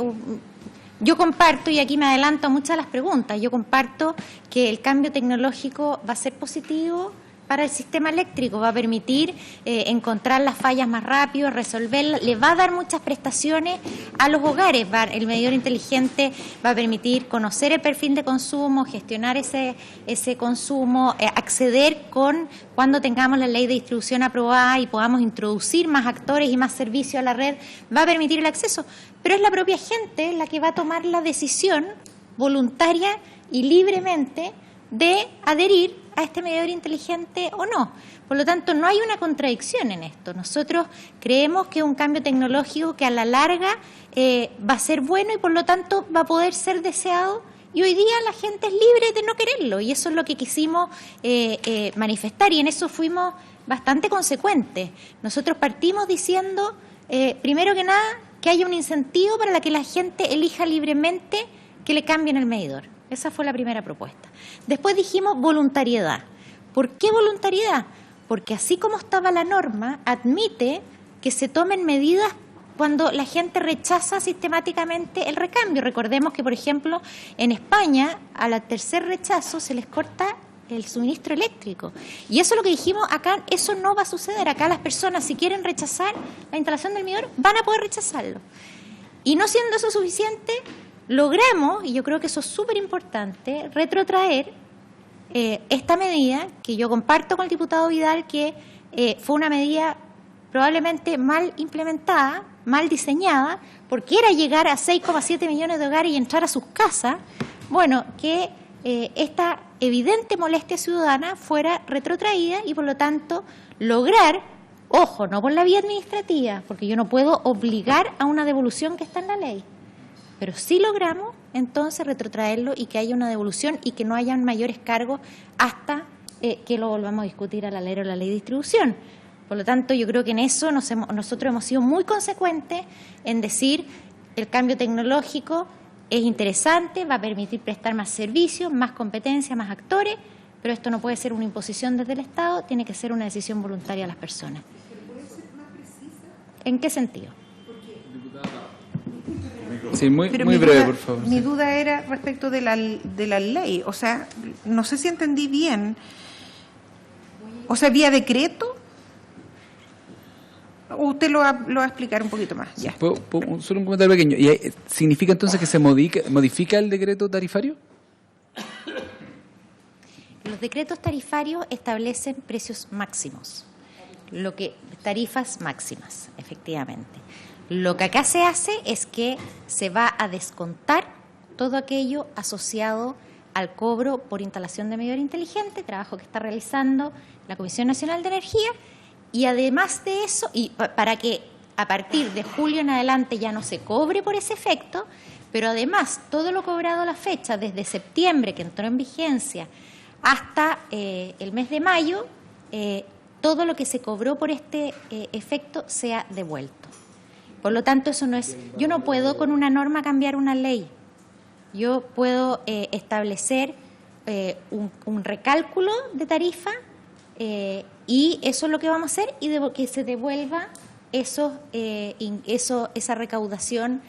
Yo comparto, y aquí me adelanto a muchas de las preguntas, yo comparto que el cambio tecnológico va a ser positivo para el sistema eléctrico, va a permitir encontrar las fallas más rápido, resolverlas, le va a dar muchas prestaciones a los hogares. El medidor inteligente va a permitir conocer el perfil de consumo, gestionar ese consumo, acceder cuando tengamos la ley de distribución aprobada y podamos introducir más actores y más servicios a la red, va a permitir el acceso. Pero es la propia gente la que va a tomar la decisión voluntaria y libremente de adherir a este medidor inteligente o no. Por lo tanto, no hay una contradicción en esto. Nosotros creemos que es un cambio tecnológico que a la larga va a ser bueno y por lo tanto va a poder ser deseado, y hoy día la gente es libre de no quererlo, y eso es lo que quisimos manifestar, y en eso fuimos bastante consecuentes. Nosotros partimos diciendo, primero que nada, que haya un incentivo para que la gente elija libremente que le cambien el medidor. Esa fue la primera propuesta. Después dijimos voluntariedad. ¿Por qué voluntariedad? Porque así como estaba la norma, admite que se tomen medidas cuando la gente rechaza sistemáticamente el recambio. Recordemos que, por ejemplo, en España, al tercer rechazo se les corta el suministro eléctrico. Y eso es lo que dijimos acá, eso no va a suceder. Acá las personas, si quieren rechazar la instalación del medidor, van a poder rechazarlo. Y no siendo eso suficiente, logramos, y yo creo que eso es súper importante, retrotraer esta medida, que yo comparto con el diputado Vidal, que fue una medida probablemente mal implementada, mal diseñada, porque era llegar a 6,7 millones de hogares y entrar a sus casas. Bueno, que esta evidente molestia ciudadana fuera retrotraída y, por lo tanto, lograr, ojo, no por la vía administrativa, porque yo no puedo obligar a una devolución que está en la ley, pero sí logramos entonces retrotraerlo y que haya una devolución y que no hayan mayores cargos hasta que lo volvamos a discutir al alero de la ley de distribución. Por lo tanto, yo creo que en eso nosotros hemos sido muy consecuentes en decir el cambio tecnológico es interesante, va a permitir prestar más servicios, más competencia, más actores, pero esto no puede ser una imposición desde el Estado, tiene que ser una decisión voluntaria de las personas. ¿Puede ser más precisa? ¿En qué sentido? Sí, muy Pero breve, por favor. Mi duda era respecto de la ley. O sea, no sé si entendí bien. O sea, ¿vía decreto? Usted lo va a explicar un poquito más. Ya. Solo un comentario pequeño. ¿Y significa entonces que se modifica el decreto tarifario? Los decretos tarifarios establecen precios máximos, tarifas máximas, efectivamente. Lo que acá se hace es que se va a descontar todo aquello asociado al cobro por instalación de medidor inteligente, trabajo que está realizando la Comisión Nacional de Energía, y además de eso, y para que a partir de julio en adelante ya no se cobre por ese efecto, pero además todo lo cobrado a la fecha, desde septiembre que entró en vigencia hasta el mes de mayo, todo lo que se cobró por este efecto sea devuelto. Por lo tanto, eso no es. Yo no puedo con una norma cambiar una ley. Yo puedo establecer un recálculo de tarifa y eso es lo que vamos a hacer y que se devuelva esa recaudación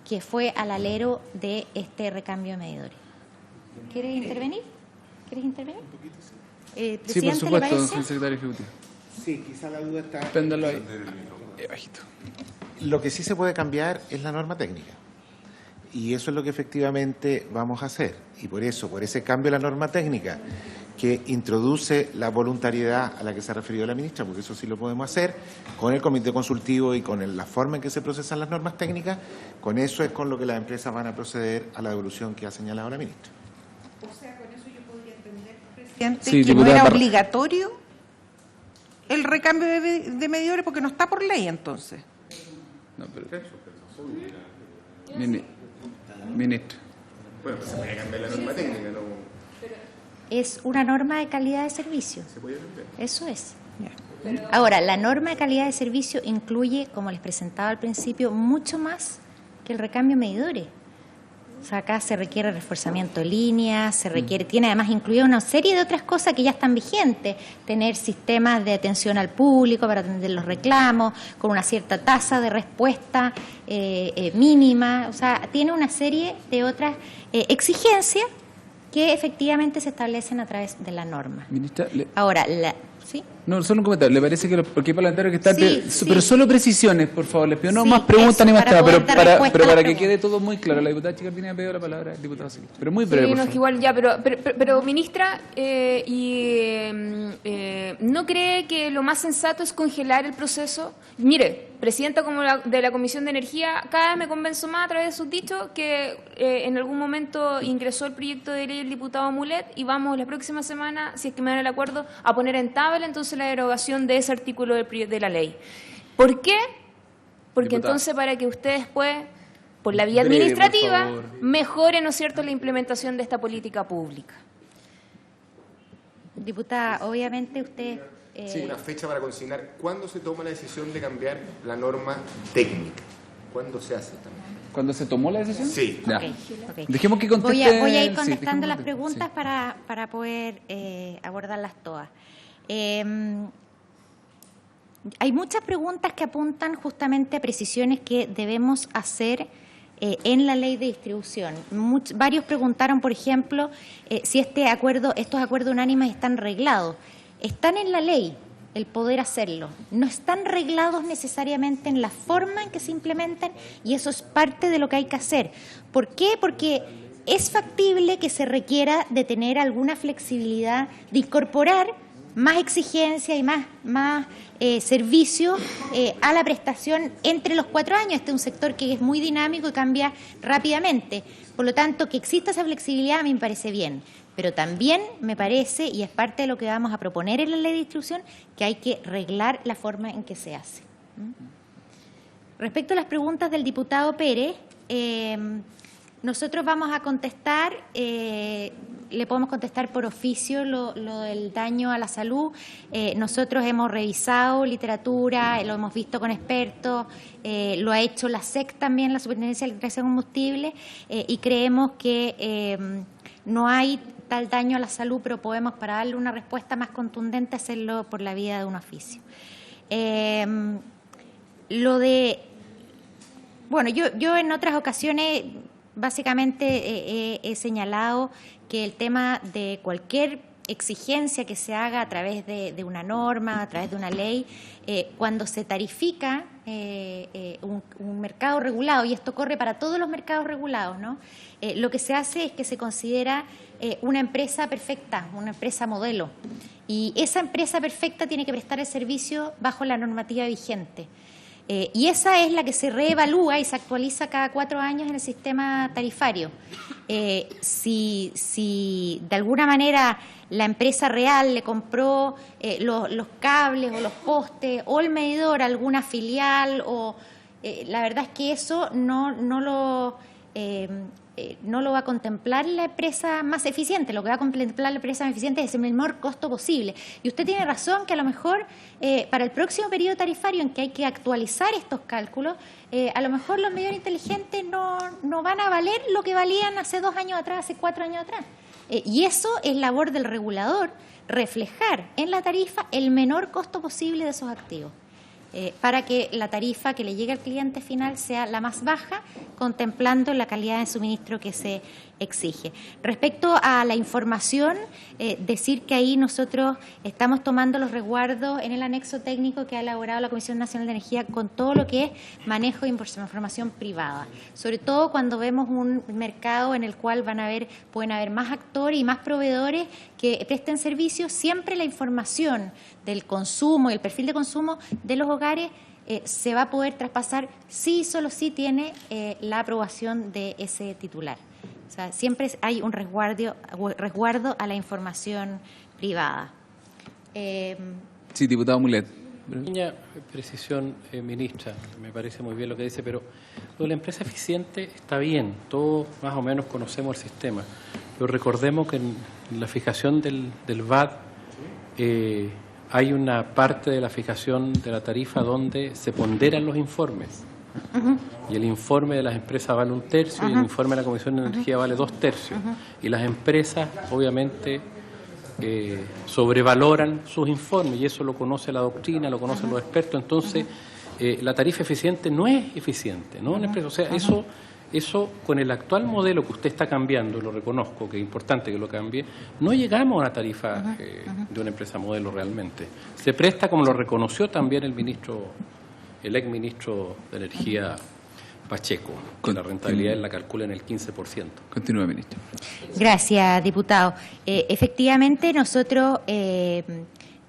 que fue al alero de este recambio de medidores. ¿Quieres intervenir? Sí, por supuesto, señor secretario ejecutivo. Sí, quizá la duda está... Péndalo ahí. Bajito. Lo que sí se puede cambiar es la norma técnica. Y eso es lo que efectivamente vamos a hacer. Y por eso, por ese cambio de la norma técnica que introduce la voluntariedad a la que se ha referido la ministra, porque eso sí lo podemos hacer, con el comité consultivo y con la forma en que se procesan las normas técnicas, con eso es con lo que las empresas van a proceder a la devolución que ha señalado la ministra. O sea, con eso yo podría entender, presidente, Sí, que no diputada era Parra. obligatorio el recambio de medidores porque no está por ley, entonces. No, pero... Ministro. Bueno, pues se puede cambiar la norma técnica, ¿no? Es una norma de calidad de servicio. Eso es. Ahora, la norma de calidad de servicio incluye, como les presentaba al principio, mucho más que el recambio de medidores. O sea, acá se requiere reforzamiento de líneas, tiene además incluida una serie de otras cosas que ya están vigentes. Tener sistemas de atención al público para atender los reclamos, con una cierta tasa de respuesta mínima. O sea, tiene una serie de otras exigencias que efectivamente se establecen a través de la norma. Ministra, Ahora, ¿sí? No, solo un comentario. ¿Le parece que porque hay parlamentarios que están... Sí, pero sí. solo precisiones, por favor. Les pido no Sí, más preguntas eso, ni más para temas, poder dar respuesta pero a la para que pregunta. quede todo muy claro. La diputada Chicardini ha pedido la palabra, el diputado Silva. Pero muy breve, Sí, por no, favor. es que igual ya, pero ministra, ¿no cree que lo más sensato es congelar el proceso? Mire, presidenta de la Comisión de Energía, cada vez me convenzo más a través de sus dichos que en algún momento ingresó el proyecto de ley el diputado Mulet y vamos la próxima semana, si es que me dan el acuerdo, a poner en tabla entonces la derogación de ese artículo de la ley. ¿Por qué? Porque Diputada. entonces para que ustedes después, por la vía Breve, por administrativa, favor. mejoren, ¿no es cierto?, la implementación de esta política pública. Diputada, obviamente usted... Una fecha para consignar cuándo se toma la decisión de cambiar la norma técnica. ¿Cuándo se hace también? ¿Cuándo se tomó la decisión? Sí. Ya. Ok. Dejemos que conteste... Voy a ir sí, contestando dejemos las que- preguntas sí. para poder abordarlas todas. Hay muchas preguntas que apuntan justamente a precisiones que debemos hacer en la ley de distribución. Varios preguntaron, por ejemplo, si estos acuerdos unánimes están reglados. Están en la ley el poder hacerlo. No están reglados necesariamente en la forma en que se implementan y eso es parte de lo que hay que hacer. ¿Por qué? Porque es factible que se requiera de tener alguna flexibilidad, de incorporar más exigencia y más servicio a la prestación entre los 4 años. Este es un sector que es muy dinámico y cambia rápidamente. Por lo tanto, que exista esa flexibilidad a mí me parece bien. Pero también me parece, y es parte de lo que vamos a proponer en la ley de distribución, que hay que reglar la forma en que se hace. Respecto a las preguntas del diputado Pérez, nosotros vamos a contestar, le podemos contestar por oficio lo del daño a la salud. Nosotros hemos revisado literatura, lo hemos visto con expertos, lo ha hecho la SEC también, la Superintendencia de Electricidad y Combustible, y creemos que no hay tal daño a la salud, pero podemos, para darle una respuesta más contundente, hacerlo por la vía de un oficio. Yo en otras ocasiones básicamente he señalado que el tema de cualquier exigencia que se haga a través de una norma, a través de una ley, cuando se tarifica un mercado regulado, y esto corre para todos los mercados regulados, ¿no? Lo que se hace es que se considera una empresa perfecta, una empresa modelo, y esa empresa perfecta tiene que prestar el servicio bajo la normativa vigente. Y esa es la que se reevalúa y se actualiza cada 4 años en el sistema tarifario. Si de alguna manera la empresa real le compró los cables o los postes o el medidor a alguna filial, la verdad es que eso no lo no lo va a contemplar la empresa más eficiente, lo que va a contemplar la empresa más eficiente es el menor costo posible. Y usted tiene razón que a lo mejor para el próximo periodo tarifario en que hay que actualizar estos cálculos, a lo mejor los medidores inteligentes no van a valer lo que valían hace 2 años atrás, hace 4 años atrás. Y eso es labor del regulador, reflejar en la tarifa el menor costo posible de esos activos, para que la tarifa que le llegue al cliente final sea la más baja, contemplando la calidad de suministro que se exige. Respecto a la información, decir que ahí nosotros estamos tomando los resguardos en el anexo técnico que ha elaborado la Comisión Nacional de Energía con todo lo que es manejo de información privada, sobre todo cuando vemos un mercado en el cual pueden haber más actores y más proveedores que presten servicios. Siempre la información del consumo y el perfil de consumo de los hogares se va a poder traspasar si solo si tiene la aprobación de ese titular. O sea, siempre hay un resguardo a la información privada. Sí, diputado Mulet. Pequeña precisión, ministra, me parece muy bien lo que dice, pero lo de la empresa eficiente está bien, todos más o menos conocemos el sistema, pero recordemos que en la fijación del VAT hay una parte de la fijación de la tarifa donde se ponderan los informes. Y el informe de las empresas vale 1/3 y el informe de la Comisión de Energía vale 2/3. Y las empresas, obviamente, sobrevaloran sus informes y eso lo conoce la doctrina, lo conocen los expertos. Entonces, la tarifa eficiente no es eficiente, ¿no? Una empresa, o sea, eso con el actual modelo que usted está cambiando, lo reconozco, que es importante que lo cambie, no llegamos a una tarifa de una empresa modelo realmente. Se presta, como lo reconoció también el ex ministro de Energía Pacheco, que la rentabilidad la calcula en el 15%. Continúa, ministro. Gracias, diputado. Efectivamente, nosotros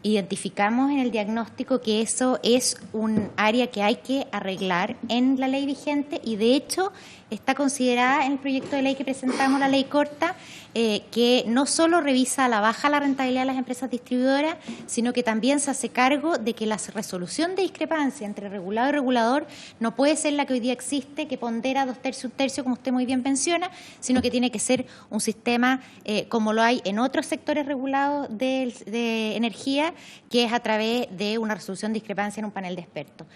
identificamos en el diagnóstico que eso es un área que hay que arreglar en la ley vigente y, de hecho, está considerada en el proyecto de ley que presentamos, la ley corta, que no solo revisa a la baja la rentabilidad de las empresas distribuidoras, sino que también se hace cargo de que la resolución de discrepancia entre regulado y regulador no puede ser la que hoy día existe, que pondera 2/3, 1/3, como usted muy bien menciona, sino que tiene que ser un sistema como lo hay en otros sectores regulados de energía, que es a través de una resolución de discrepancia en un panel de expertos.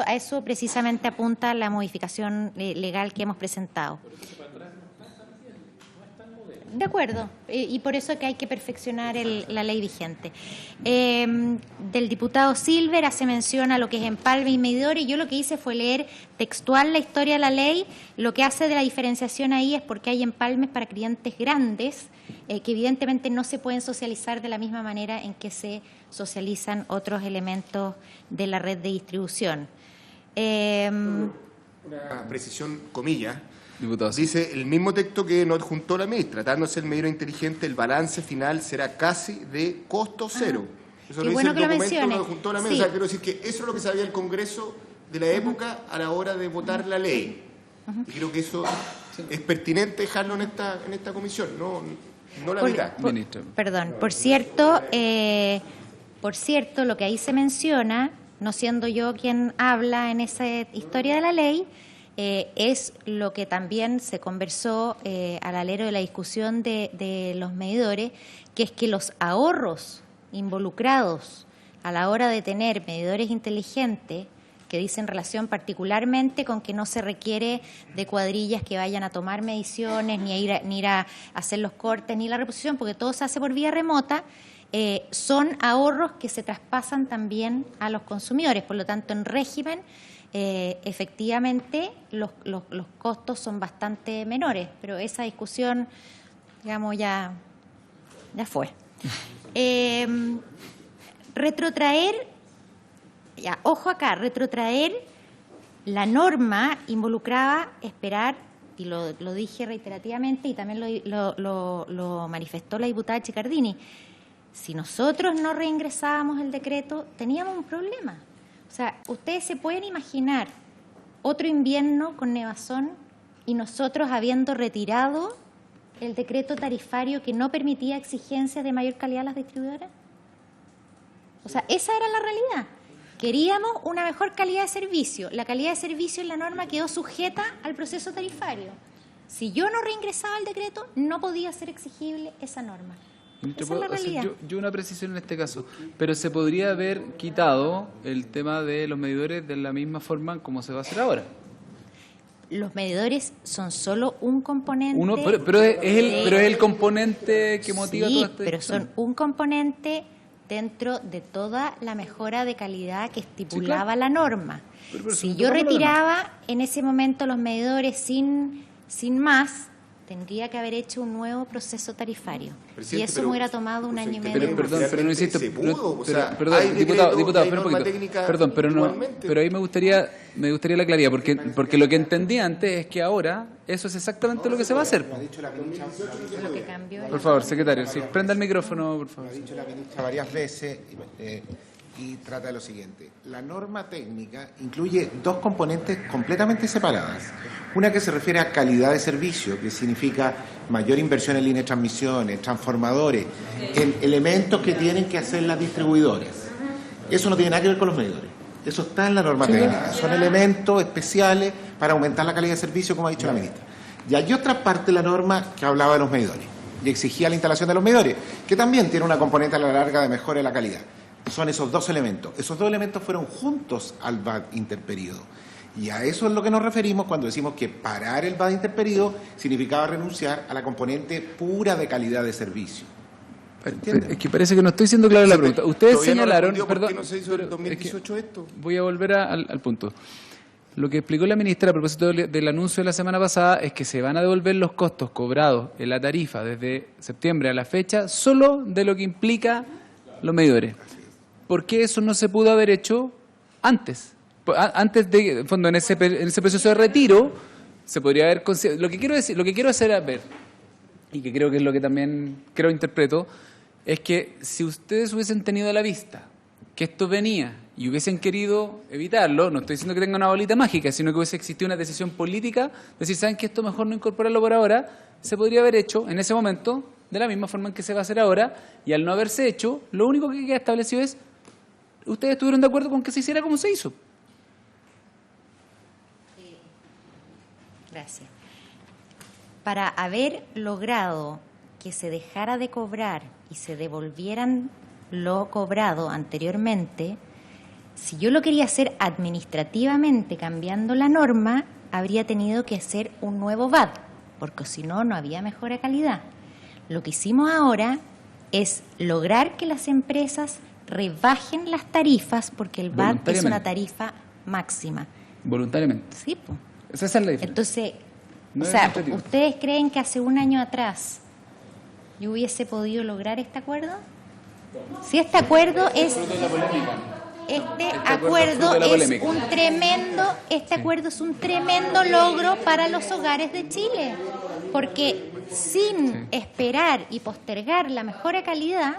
A eso precisamente apunta la modificación legal que hemos presentado. De acuerdo, y por eso que hay que perfeccionar la ley vigente. Del diputado Silver hace mención a lo que es empalme y medidor, y yo lo que hice fue leer textual la historia de la ley. Lo que hace de la diferenciación ahí es porque hay empalmes para clientes grandes, que evidentemente no se pueden socializar de la misma manera en que se socializan otros elementos de la red de distribución. Una precisión, comillas. Diputado. Dice el mismo texto que nos adjuntó la ministra: tratándose el medidor inteligente, el balance final será casi de costo cero. Eso lo dice el documento que nos adjuntó la ministra. Sí. O sea, quiero decir que eso es lo que sabía el Congreso de la época a la hora de votar la ley. Y creo que eso es pertinente dejarlo en esta comisión, no la mitad. Perdón, por cierto, lo que ahí se menciona, no siendo yo quien habla en esa historia de la ley, es lo que también se conversó al alero de la discusión de los medidores, que es que los ahorros involucrados a la hora de tener medidores inteligentes, que dicen relación particularmente con que no se requiere de cuadrillas que vayan a tomar mediciones, ni ir a hacer los cortes, ni la reposición, porque todo se hace por vía remota, son ahorros que se traspasan también a los consumidores. Por lo tanto, en régimen, efectivamente, los costos son bastante menores, pero esa discusión, digamos, ya fue. Retrotraer la norma involucraba esperar, y lo dije reiterativamente y también lo manifestó la diputada Chicardini, si nosotros no reingresábamos el decreto, teníamos un problema. O sea, ustedes se pueden imaginar otro invierno con nevazón y nosotros habiendo retirado el decreto tarifario que no permitía exigencias de mayor calidad a las distribuidoras. O sea, esa era la realidad. Queríamos una mejor calidad de servicio. La calidad de servicio en la norma quedó sujeta al proceso tarifario. Si yo no reingresaba el decreto, no podía ser exigible esa norma. Ministra, Esa es la ¿puedo hacer realidad. yo una precisión en este caso? Pero se podría haber quitado el tema de los medidores de la misma forma como se va a hacer ahora. Los medidores son solo un componente. Pero es el componente que motiva sí, toda esta pero discusión. son un componente dentro de toda la mejora de calidad que estipulaba la norma. Pero si eso yo no retiraba en ese momento los medidores sin más, tendría que haber hecho un nuevo proceso tarifario. Presidente, Y eso me hubiera tomado un año y medio. Pero no insisto, se pudo, o sea, perdón, hay diputado, decreto y hay espera un norma poquito. técnica Perdón, igualmente. pero ahí me gustaría la claridad, porque lo que entendí antes es que ahora eso es exactamente lo que se va a hacer. Lo que cambió Por favor, secretario, si prenda el micrófono, por favor. Lo ha dicho la ministra varias veces y trata de lo siguiente. La norma técnica incluye dos componentes completamente separadas. Una que se refiere a calidad de servicio, que significa mayor inversión en líneas de transmisiones, transformadores, en elementos que tienen que hacer las distribuidoras. Eso no tiene nada que ver con los medidores. Eso está en la norma técnica. Son elementos especiales para aumentar la calidad de servicio, como ha dicho la ministra. Y hay otra parte de la norma que hablaba de los medidores y exigía la instalación de los medidores, que también tiene una componente a la larga de mejora de la calidad. Son esos dos elementos. Esos dos elementos fueron juntos al VAT interperíodo. Y a eso es lo que nos referimos cuando decimos que parar el VAT interperíodo significaba renunciar a la componente pura de calidad de servicio. Es que parece que no estoy siendo claro en la pregunta. Ustedes Todavía no señalaron, respondió por qué perdón, no se hizo en pero 2018 esto. voy a volver al punto. Lo que explicó la ministra a propósito del anuncio de la semana pasada es que se van a devolver los costos cobrados en la tarifa desde septiembre a la fecha solo de lo que implica los medidores. ¿Por qué eso no se pudo haber hecho antes? Antes de, en fondo, en ese proceso de retiro, se podría haber lo que quiero hacer ver, y que creo que es lo que también interpreto, es que si ustedes hubiesen tenido a la vista que esto venía y hubiesen querido evitarlo, no estoy diciendo que tenga una bolita mágica, sino que hubiese existido una decisión política, decir, ¿saben que esto mejor no incorporarlo por ahora? Se podría haber hecho en ese momento, de la misma forma en que se va a hacer ahora, y al no haberse hecho, lo único que queda establecido es, ustedes estuvieron de acuerdo con que se hiciera como se hizo. Gracias. Para haber logrado que se dejara de cobrar y se devolvieran lo cobrado anteriormente, si yo lo quería hacer administrativamente cambiando la norma, habría tenido que hacer un nuevo VAT, porque si no, no había mejora de calidad. Lo que hicimos ahora es lograr que las empresas rebajen las tarifas, porque el VAT es una tarifa máxima. Voluntariamente. Sí, pues. Esa es la diferencia. Entonces, No o es sea, administrativo. ¿ustedes creen que hace un año atrás yo hubiese podido lograr este acuerdo? Si este acuerdo es... Este acuerdo es un tremendo logro para los hogares de Chile, porque sin esperar y postergar la mejora de calidad,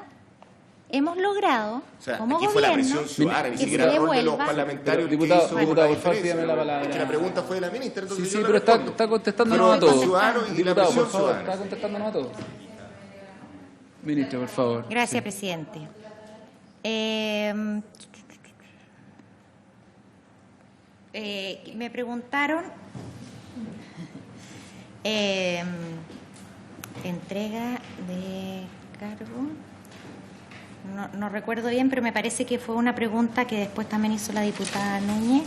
hemos logrado, O sea, como aquí fue la gobierno, presión ciudadana, ni que siquiera se el rol de los devuelva. parlamentarios. Pero, que diputado, hizo por favor, diferencia. pídame la palabra. Es que la pregunta fue de la ministra, entonces Sí, yo la pero respondo. está contestándonos Fueron a todos. los ciudadanos y la Diputado, presión por favor, ciudadana. está contestándonos a todos. Ministro, por favor. Gracias, presidente. Me preguntaron entrega de cargo. No recuerdo bien, pero me parece que fue una pregunta que después también hizo la diputada Núñez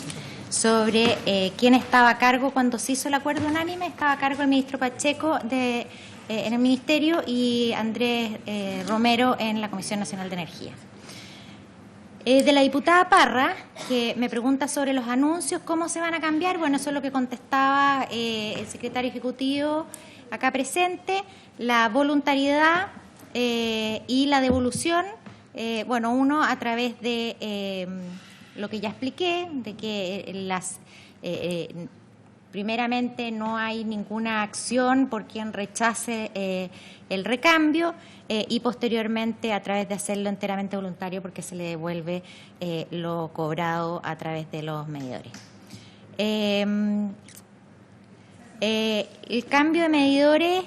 sobre quién estaba a cargo cuando se hizo el acuerdo unánime. Estaba a cargo el ministro Pacheco en el Ministerio y Andrés Romero en la Comisión Nacional de Energía. De la diputada Parra, que me pregunta sobre los anuncios, ¿cómo se van a cambiar? Bueno, eso es lo que contestaba el secretario ejecutivo acá presente, la voluntariedad y la devolución, bueno, uno a través de lo que ya expliqué, de que primeramente no hay ninguna acción por quien rechace el recambio y posteriormente a través de hacerlo enteramente voluntario porque se le devuelve lo cobrado a través de los medidores. El cambio de medidores,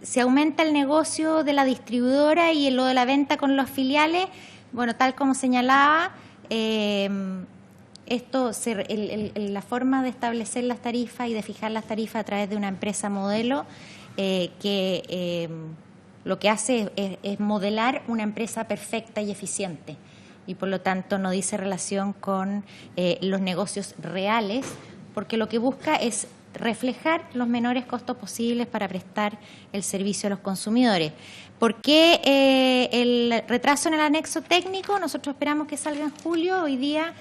se aumenta el negocio de la distribuidora y lo de la venta con los filiales, bueno, tal como señalaba, la forma de establecer las tarifas y de fijar las tarifas a través de una empresa modelo que lo que hace es modelar una empresa perfecta y eficiente y por lo tanto no dice relación con los negocios reales, porque lo que busca es reflejar los menores costos posibles para prestar el servicio a los consumidores. ¿Por qué el retraso en el anexo técnico? Nosotros esperamos que salga en julio. Hoy día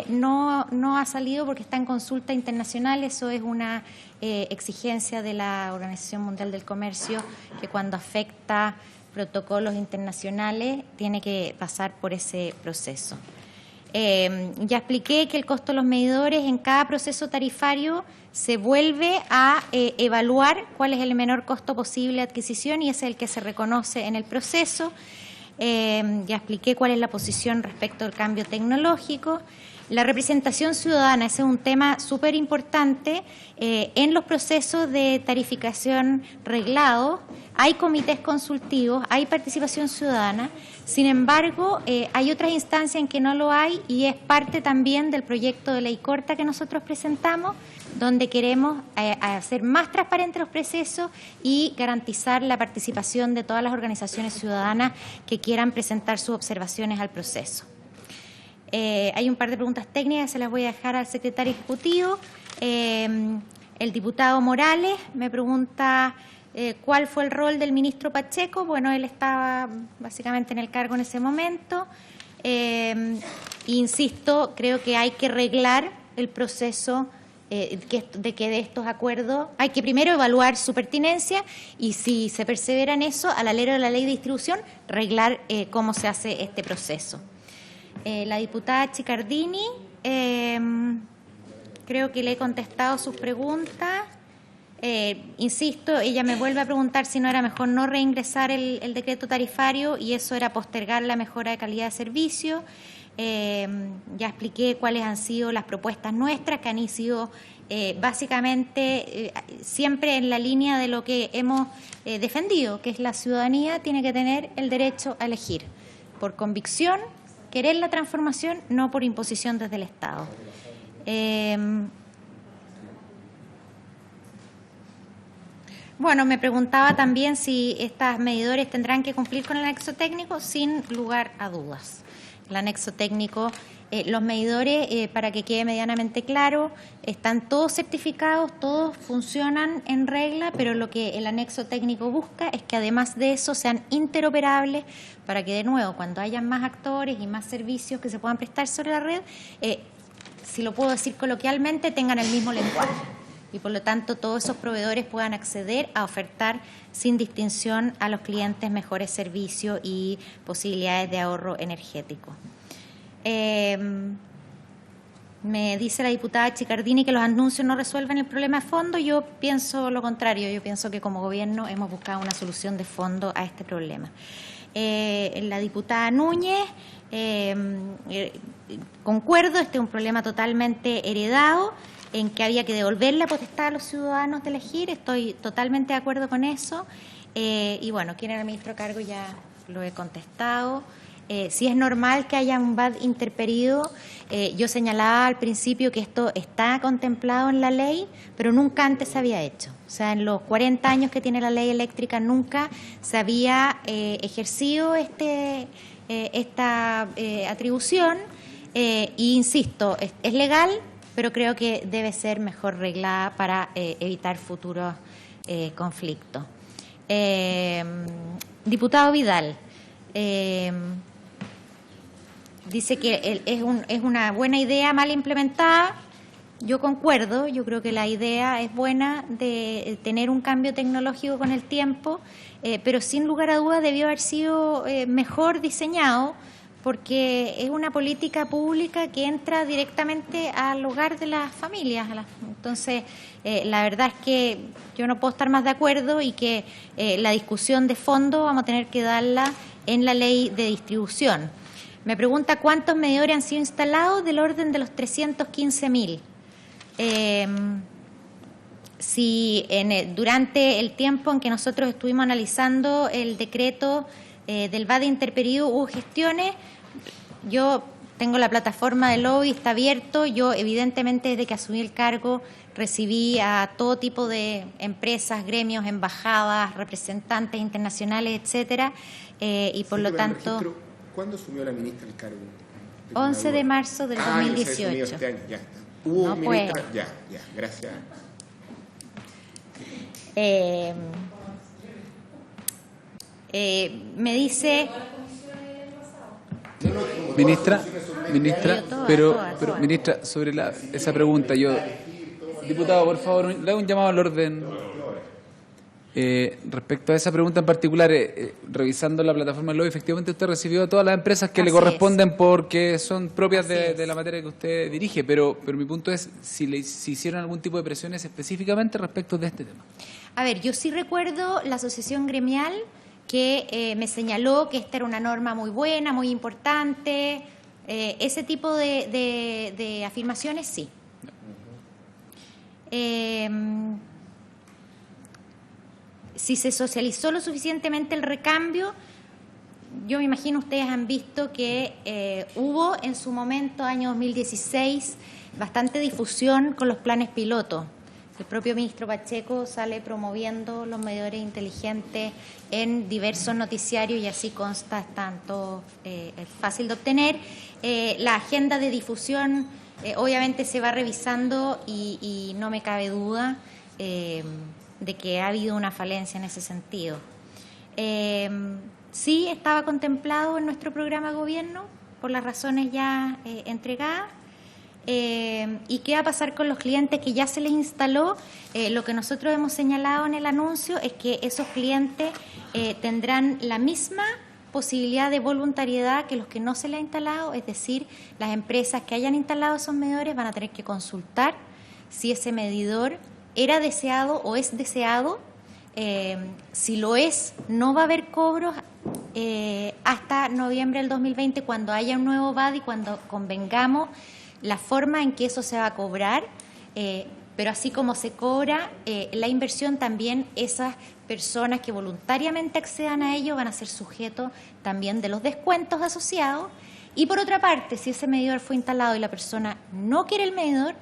no ha salido porque está en consulta internacional. Eso es una exigencia de la Organización Mundial del Comercio, que cuando afecta protocolos internacionales tiene que pasar por ese proceso. Ya expliqué que el costo de los medidores en cada proceso tarifario se vuelve a evaluar cuál es el menor costo posible de adquisición y ese es el que se reconoce en el proceso. Ya expliqué cuál es la posición respecto al cambio tecnológico. La representación ciudadana, ese es un tema súper importante. En los procesos de tarificación reglado hay comités consultivos, hay participación ciudadana. Sin embargo, hay otras instancias en que no lo hay y es parte también del proyecto de ley corta que nosotros presentamos, donde queremos hacer más transparentes los procesos y garantizar la participación de todas las organizaciones ciudadanas que quieran presentar sus observaciones al proceso. Hay un par de preguntas técnicas, se las voy a dejar al secretario ejecutivo. El diputado Morales me pregunta cuál fue el rol del ministro Pacheco. Bueno, él estaba básicamente en el cargo en ese momento. Insisto, creo que hay que arreglar el proceso de que de estos acuerdos hay que primero evaluar su pertinencia y si se persevera en eso, al alero de la ley de distribución, arreglar cómo se hace este proceso. La diputada Chicardini, creo que le he contestado sus preguntas. Insisto, ella me vuelve a preguntar si no era mejor no reingresar el decreto tarifario y eso era postergar la mejora de calidad de servicio. Ya expliqué cuáles han sido las propuestas nuestras, que han sido básicamente siempre en la línea de lo que hemos defendido, que es la ciudadanía tiene que tener el derecho a elegir por convicción, querer la transformación, no por imposición desde el Estado. Bueno, me preguntaba también si estos medidores tendrán que cumplir con el anexo técnico, sin lugar a dudas. El anexo técnico, los medidores, para que quede medianamente claro, están todos certificados, todos funcionan en regla, pero lo que el anexo técnico busca es que además de eso sean interoperables para que de nuevo, cuando hayan más actores y más servicios que se puedan prestar sobre la red, si lo puedo decir coloquialmente, tengan el mismo lenguaje. Y por lo tanto todos esos proveedores puedan acceder a ofertar sin distinción a los clientes mejores servicios y posibilidades de ahorro energético. Me dice la diputada Chicardini que los anuncios no resuelven el problema de fondo. Yo pienso lo contrario, yo pienso que como gobierno hemos buscado una solución de fondo a este problema. La diputada Núñez, concuerdo, este es un problema totalmente heredado, en que había que devolver la potestad a los ciudadanos de elegir, estoy totalmente de acuerdo con eso. Y bueno, quién era el ministro a cargo ya lo he contestado. Si es normal que haya un VAT interperido, yo señalaba al principio que esto está contemplado en la ley, pero nunca antes se había hecho. O sea, en los 40 años que tiene la ley eléctrica nunca se había ejercido esta atribución. E insisto, es legal, pero creo que debe ser mejor reglada para evitar futuros conflictos. Diputado Vidal, dice que es una buena idea mal implementada. Yo concuerdo, yo creo que la idea es buena de tener un cambio tecnológico con el tiempo, pero sin lugar a dudas debió haber sido mejor diseñado, porque es una política pública que entra directamente al hogar de las familias. Entonces, la verdad es que yo no puedo estar más de acuerdo y que la discusión de fondo vamos a tener que darla en la ley de distribución. Me pregunta cuántos medidores han sido instalados, del orden de los 315.000. Si durante el tiempo en que nosotros estuvimos analizando el decreto del VAT interperido hubo gestiones, yo tengo la plataforma de lobby, está abierto. Yo, evidentemente, desde que asumí el cargo, recibí a todo tipo de empresas, gremios, embajadas, representantes internacionales, etcétera, y por lo tanto... ¿Cuándo asumió la ministra el cargo? 11 de marzo del 2018. Este año, ya está. ¿Hubo No, ministra? pues. Ya, gracias. Me dice... Ministra, pero todas. ministra, sobre esa pregunta, diputado, por favor, le hago un llamado al orden. Respecto a esa pregunta en particular, revisando la plataforma del lobby, efectivamente usted recibió a todas las empresas que le corresponden porque son propias de la materia que usted dirige, pero mi punto es si hicieron algún tipo de presiones específicamente respecto de este tema. A ver, yo sí recuerdo la asociación gremial que me señaló que esta era una norma muy buena, muy importante. Ese tipo de afirmaciones, sí. Si se socializó lo suficientemente el recambio, yo me imagino ustedes han visto que hubo en su momento, año 2016, bastante difusión con los planes piloto. El propio ministro Pacheco sale promoviendo los medidores inteligentes en diversos noticiarios y así consta, es tanto fácil de obtener. La agenda de difusión obviamente se va revisando y no me cabe duda de que ha habido una falencia en ese sentido. Sí estaba contemplado en nuestro programa de gobierno por las razones ya entregadas. ¿Y qué va a pasar con los clientes que ya se les instaló? Lo que nosotros hemos señalado en el anuncio es que esos clientes tendrán la misma posibilidad de voluntariedad que los que no se les ha instalado, es decir, las empresas que hayan instalado esos medidores van a tener que consultar si ese medidor era deseado o es deseado. Si lo es, no va a haber cobros hasta noviembre del 2020, cuando haya un nuevo VAD y cuando convengamos la forma en que eso se va a cobrar, pero así como se cobra la inversión, también esas personas que voluntariamente accedan a ello van a ser sujetos también de los descuentos asociados. Y por otra parte, si ese medidor fue instalado y la persona no quiere el medidor,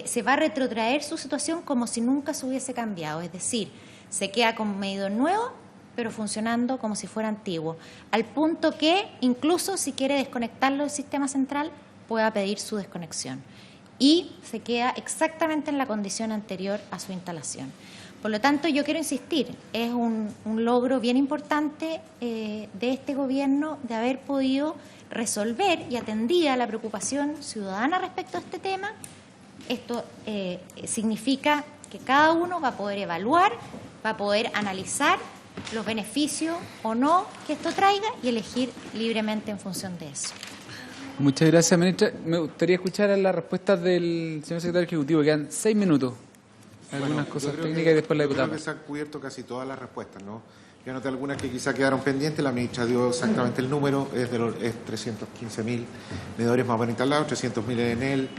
se va a retrotraer su situación como si nunca se hubiese cambiado, es decir, se queda con un medidor nuevo, pero funcionando como si fuera antiguo, al punto que incluso si quiere desconectarlo del sistema central, pueda pedir su desconexión y se queda exactamente en la condición anterior a su instalación. Por lo tanto, yo quiero insistir, es un logro bien importante de este gobierno de haber podido resolver y atendida la preocupación ciudadana respecto a este tema. Esto significa que cada uno va a poder evaluar, va a poder analizar los beneficios o no que esto traiga y elegir libremente en función de eso. Muchas gracias, ministra. Me gustaría escuchar las respuestas del señor secretario ejecutivo. Quedan 6 minutos. Algunas cosas técnicas y después la diputada. Creo que se han cubierto casi todas las respuestas, ¿no? Yo anoté algunas que quizá quedaron pendientes. La ministra dio exactamente el número. Es 315.000 medidores más o menos instalados, 300.000 en Enel,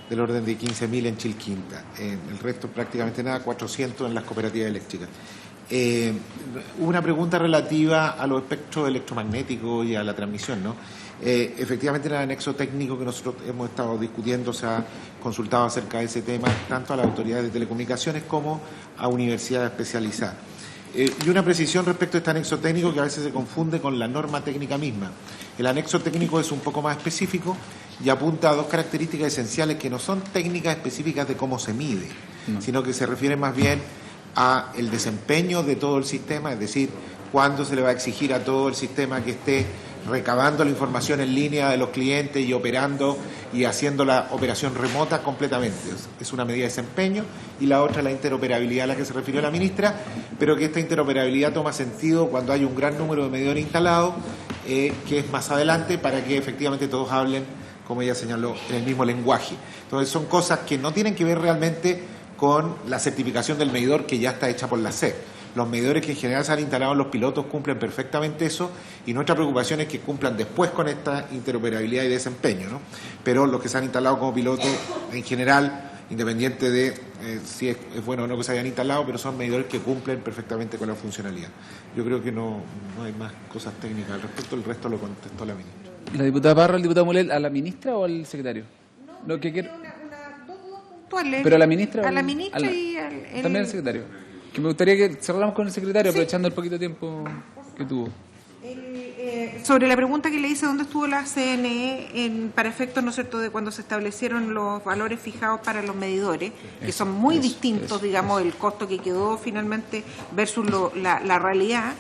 del orden de 15.000 en Chilquinta. El resto prácticamente nada, 400 en las cooperativas eléctricas. Hubo una pregunta relativa a los espectros electromagnéticos y a la transmisión, ¿no? Efectivamente, en el anexo técnico que nosotros hemos estado discutiendo se ha consultado acerca de ese tema tanto a las autoridades de telecomunicaciones como a universidades especializadas. Y una precisión respecto a este anexo técnico que a veces se confunde con la norma técnica misma. El anexo técnico es un poco más específico y apunta a dos características esenciales que no son técnicas específicas de cómo se mide, sino que se refieren más bien a el desempeño de todo el sistema, es decir, cuándo se le va a exigir a todo el sistema que esté recabando la información en línea de los clientes y operando y haciendo la operación remota completamente. Es una medida de desempeño, y la otra la interoperabilidad a la que se refirió la ministra, pero que esta interoperabilidad toma sentido cuando hay un gran número de medidores instalados, que es más adelante, para que efectivamente todos hablen, como ella señaló, en el mismo lenguaje. Entonces son cosas que no tienen que ver realmente con la certificación del medidor que ya está hecha por la SEC. Los medidores que en general se han instalado en los pilotos cumplen perfectamente eso, y nuestra preocupación es que cumplan después con esta interoperabilidad y desempeño, ¿no? Pero los que se han instalado como pilotos, en general, independiente de si es bueno o no que se hayan instalado, pero son medidores que cumplen perfectamente con la funcionalidad. Yo creo que no hay más cosas técnicas al respecto, el resto lo contestó la ministra. La diputada Parra, el diputado Mulet, ¿a la ministra o al secretario? No, Lo que quiero... dos dudas puntuales. ¿Pero a la ministra? A la ministra y también al secretario. Que me gustaría que cerráramos con el secretario, aprovechando el poquito tiempo que tuvo. Sobre la pregunta que le hice, ¿dónde estuvo la CNE para efectos, ¿no es cierto?, de cuando se establecieron los valores fijados para los medidores, que son muy distintos, digamos, el costo que quedó finalmente versus la realidad.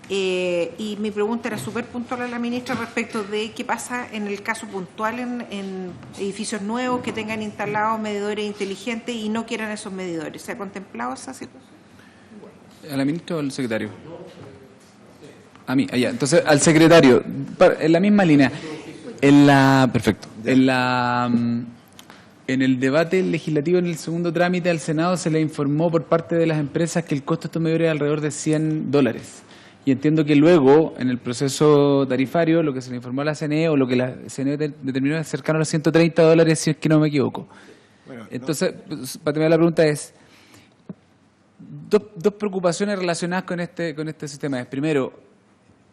Y mi pregunta era súper puntual a la ministra respecto de qué pasa en el caso puntual en edificios nuevos que tengan instalados medidores inteligentes y no quieran esos medidores. ¿Se ha contemplado esa situación? ¿A la ministra o al secretario? A mí, allá. Entonces, al secretario, en la misma línea. Perfecto. En el debate legislativo, en el segundo trámite al Senado, se le informó por parte de las empresas que el costo de estos medidores es alrededor de $100. Y entiendo que luego, en el proceso tarifario, lo que se le informó a la CNE, o lo que la CNE determinó, es cercano a los $130, si es que no me equivoco. Bueno, entonces, para terminar la pregunta es, dos preocupaciones relacionadas con este sistema. Primero,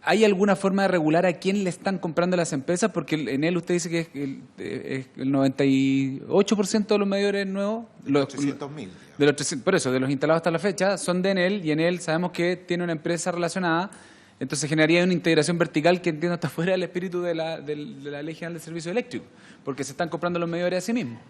¿hay alguna forma de regular a quién le están comprando las empresas? Porque en él usted dice que es el 98% de los medidores nuevos. Los 800.000. Por eso, de los instalados hasta la fecha, son de Enel, y Enel sabemos que tiene una empresa relacionada. Entonces generaría una integración vertical que entiendo está fuera del espíritu de la Ley General de Servicio Eléctrico, porque se están comprando los medidores a sí mismos.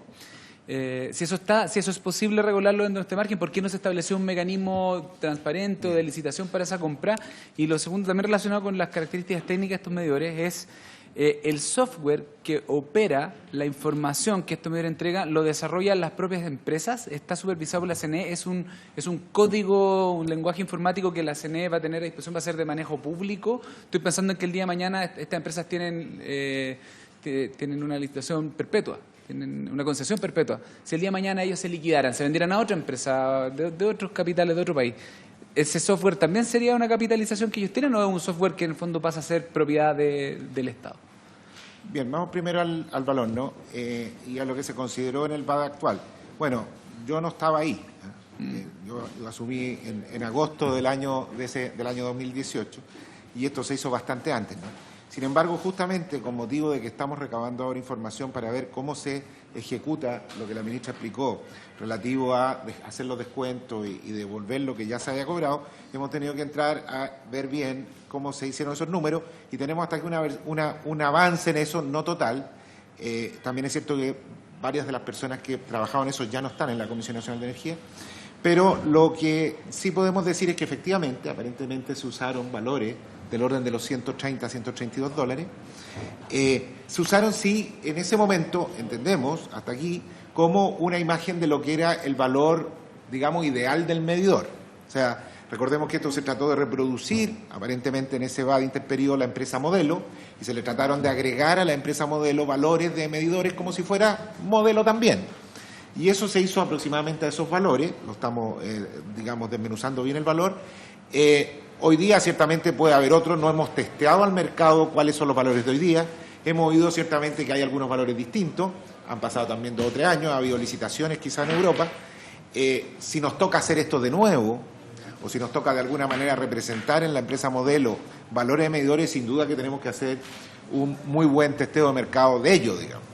Si eso es posible regularlo dentro de este margen, ¿por qué no se estableció un mecanismo transparente de licitación para esa compra? Y lo segundo, también relacionado con las características técnicas de estos medidores, es el software que opera la información que estos medidores entregan, lo desarrollan las propias empresas, está supervisado por la CNE, es un código, un lenguaje informático que la CNE va a tener a disposición, va a ser de manejo público. Estoy pensando en que el día de mañana estas empresas tienen una licitación perpetua. Tienen una concesión perpetua. Si el día de mañana ellos se liquidaran, se vendieran a otra empresa de otros capitales de otro país, ¿ese software también sería una capitalización que ellos tienen o es un software que en el fondo pasa a ser propiedad del Estado? Bien, vamos primero al valor, ¿no? Y a lo que se consideró en el BAD actual. Bueno, yo no estaba ahí. Yo lo asumí en agosto del año 2018 y esto se hizo bastante antes, ¿no? Sin embargo, justamente con motivo de que estamos recabando ahora información para ver cómo se ejecuta lo que la ministra explicó relativo a hacer los descuentos y devolver lo que ya se había cobrado, hemos tenido que entrar a ver bien cómo se hicieron esos números y tenemos hasta aquí un avance en eso, no total. También es cierto que varias de las personas que trabajaban en eso ya no están en la Comisión Nacional de Energía, pero lo que sí podemos decir es que efectivamente, aparentemente se usaron valores del orden de los $130 a $132. Se usaron, sí, en ese momento, entendemos, hasta aquí, como una imagen de lo que era el valor, digamos, ideal del medidor. O sea, recordemos que esto se trató de reproducir, aparentemente en ese BAD interperíodo, la empresa modelo, y se le trataron de agregar a la empresa modelo valores de medidores como si fuera modelo también. Y eso se hizo aproximadamente a esos valores, lo estamos, digamos, desmenuzando bien el valor. Hoy día ciertamente puede haber otros, no hemos testeado al mercado cuáles son los valores de hoy día, hemos oído ciertamente que hay algunos valores distintos, han pasado también 2 o 3 años, ha habido licitaciones quizá en Europa. Si nos toca hacer esto de nuevo, o si nos toca de alguna manera representar en la empresa modelo valores de medidores, sin duda que tenemos que hacer un muy buen testeo de mercado de ello, digamos.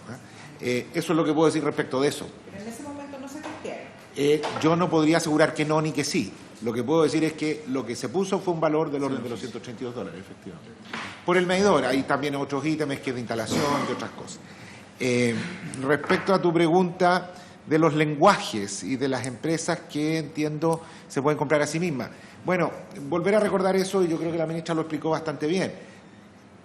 Eso es lo que puedo decir respecto de eso. Pero en ese momento no se testearon. Yo no podría asegurar que no ni que sí. Lo que puedo decir es que lo que se puso fue un valor del orden de los $132, efectivamente. Por el medidor, hay también otros ítems que es de instalación y otras cosas. Respecto a tu pregunta de los lenguajes y de las empresas que entiendo se pueden comprar a sí mismas. Bueno, volver a recordar eso, y yo creo que la ministra lo explicó bastante bien.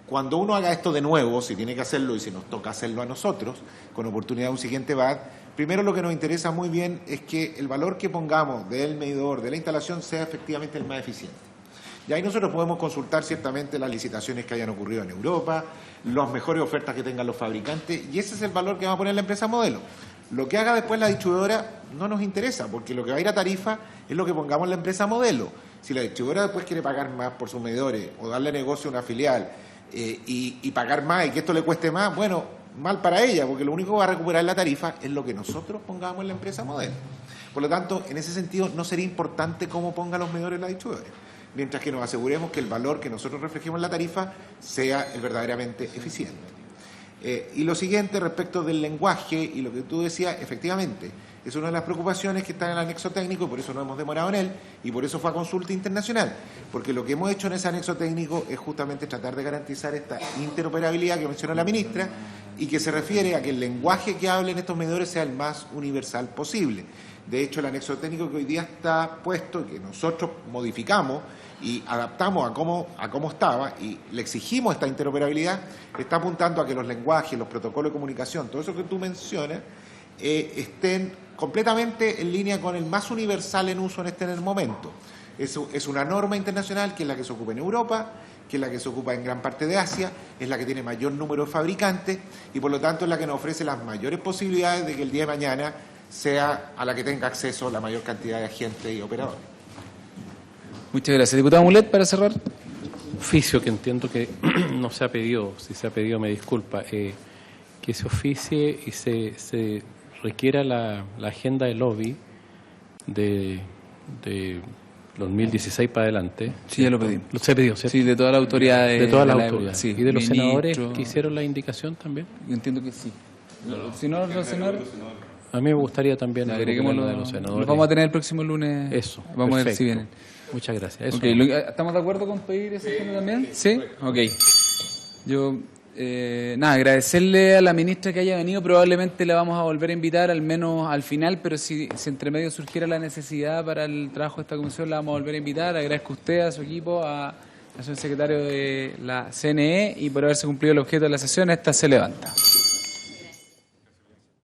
Cuando uno haga esto de nuevo, si tiene que hacerlo y si nos toca hacerlo a nosotros, con oportunidad de un siguiente BAD, primero lo que nos interesa muy bien es que el valor que pongamos del medidor, de la instalación, sea efectivamente el más eficiente. Y ahí nosotros podemos consultar ciertamente las licitaciones que hayan ocurrido en Europa, las mejores ofertas que tengan los fabricantes, y ese es el valor que va a poner la empresa modelo. Lo que haga después la distribuidora no nos interesa, porque lo que va a ir a tarifa es lo que pongamos en la empresa modelo. Si la distribuidora después quiere pagar más por sus medidores o darle negocio a una filial y pagar más y que esto le cueste más, bueno, mal para ella, porque lo único que va a recuperar la tarifa es lo que nosotros pongamos en la empresa modelo. Por lo tanto, en ese sentido, no sería importante cómo ponga los medidores la distribuidora. mientras que nos aseguremos que el valor que nosotros reflejemos en la tarifa sea el verdaderamente eficiente. Y lo siguiente, respecto del lenguaje y lo que tú decías, efectivamente, es una de las preocupaciones que está en el anexo técnico, y por eso nos hemos demorado en él, y por eso fue a consulta internacional, porque lo que hemos hecho en ese anexo técnico es justamente tratar de garantizar esta interoperabilidad que mencionó la ministra, y que se refiere a que el lenguaje que hablen estos medidores sea el más universal posible. De hecho, el anexo técnico que hoy día está puesto, y que nosotros modificamos y adaptamos a cómo estaba, y le exigimos esta interoperabilidad, está apuntando a que los lenguajes, los protocolos de comunicación, todo eso que tú mencionas, estén completamente en línea con el más universal en uso en el momento. Es una norma internacional que es la que se ocupa en Europa, que es la que se ocupa en gran parte de Asia, es la que tiene mayor número de fabricantes y por lo tanto es la que nos ofrece las mayores posibilidades de que el día de mañana sea a la que tenga acceso la mayor cantidad de agentes y operadores. Muchas gracias. Diputado Mulet, para cerrar. Oficio que entiendo que no se ha pedido, si se ha pedido me disculpa, que se oficie y se requiera la agenda de lobby de 2016 para adelante. Sí, ya lo pedimos. Se ha pedido, ¿cierto? Sí, de todas las autoridades. De todas las la autoridades. Sí, ¿Y de los ministro, senadores que hicieron la indicación también? Yo entiendo que sí. Si no, los senadores... A mí me gustaría también agreguémoslo de los senadores. Lo vamos a tener el próximo lunes. Eso. Vamos perfecto. a ver si vienen. Muchas gracias. Eso. Okay, ¿estamos de acuerdo con pedir ese tema también? Sí. Ok. Yo, agradecerle a la ministra que haya venido. Probablemente la vamos a volver a invitar, al menos al final, pero si entre medio surgiera la necesidad para el trabajo de esta comisión, la vamos a volver a invitar. Agradezco a usted, a su equipo, al señor secretario de la CNE y por haberse cumplido el objeto de la sesión. Esta se levanta.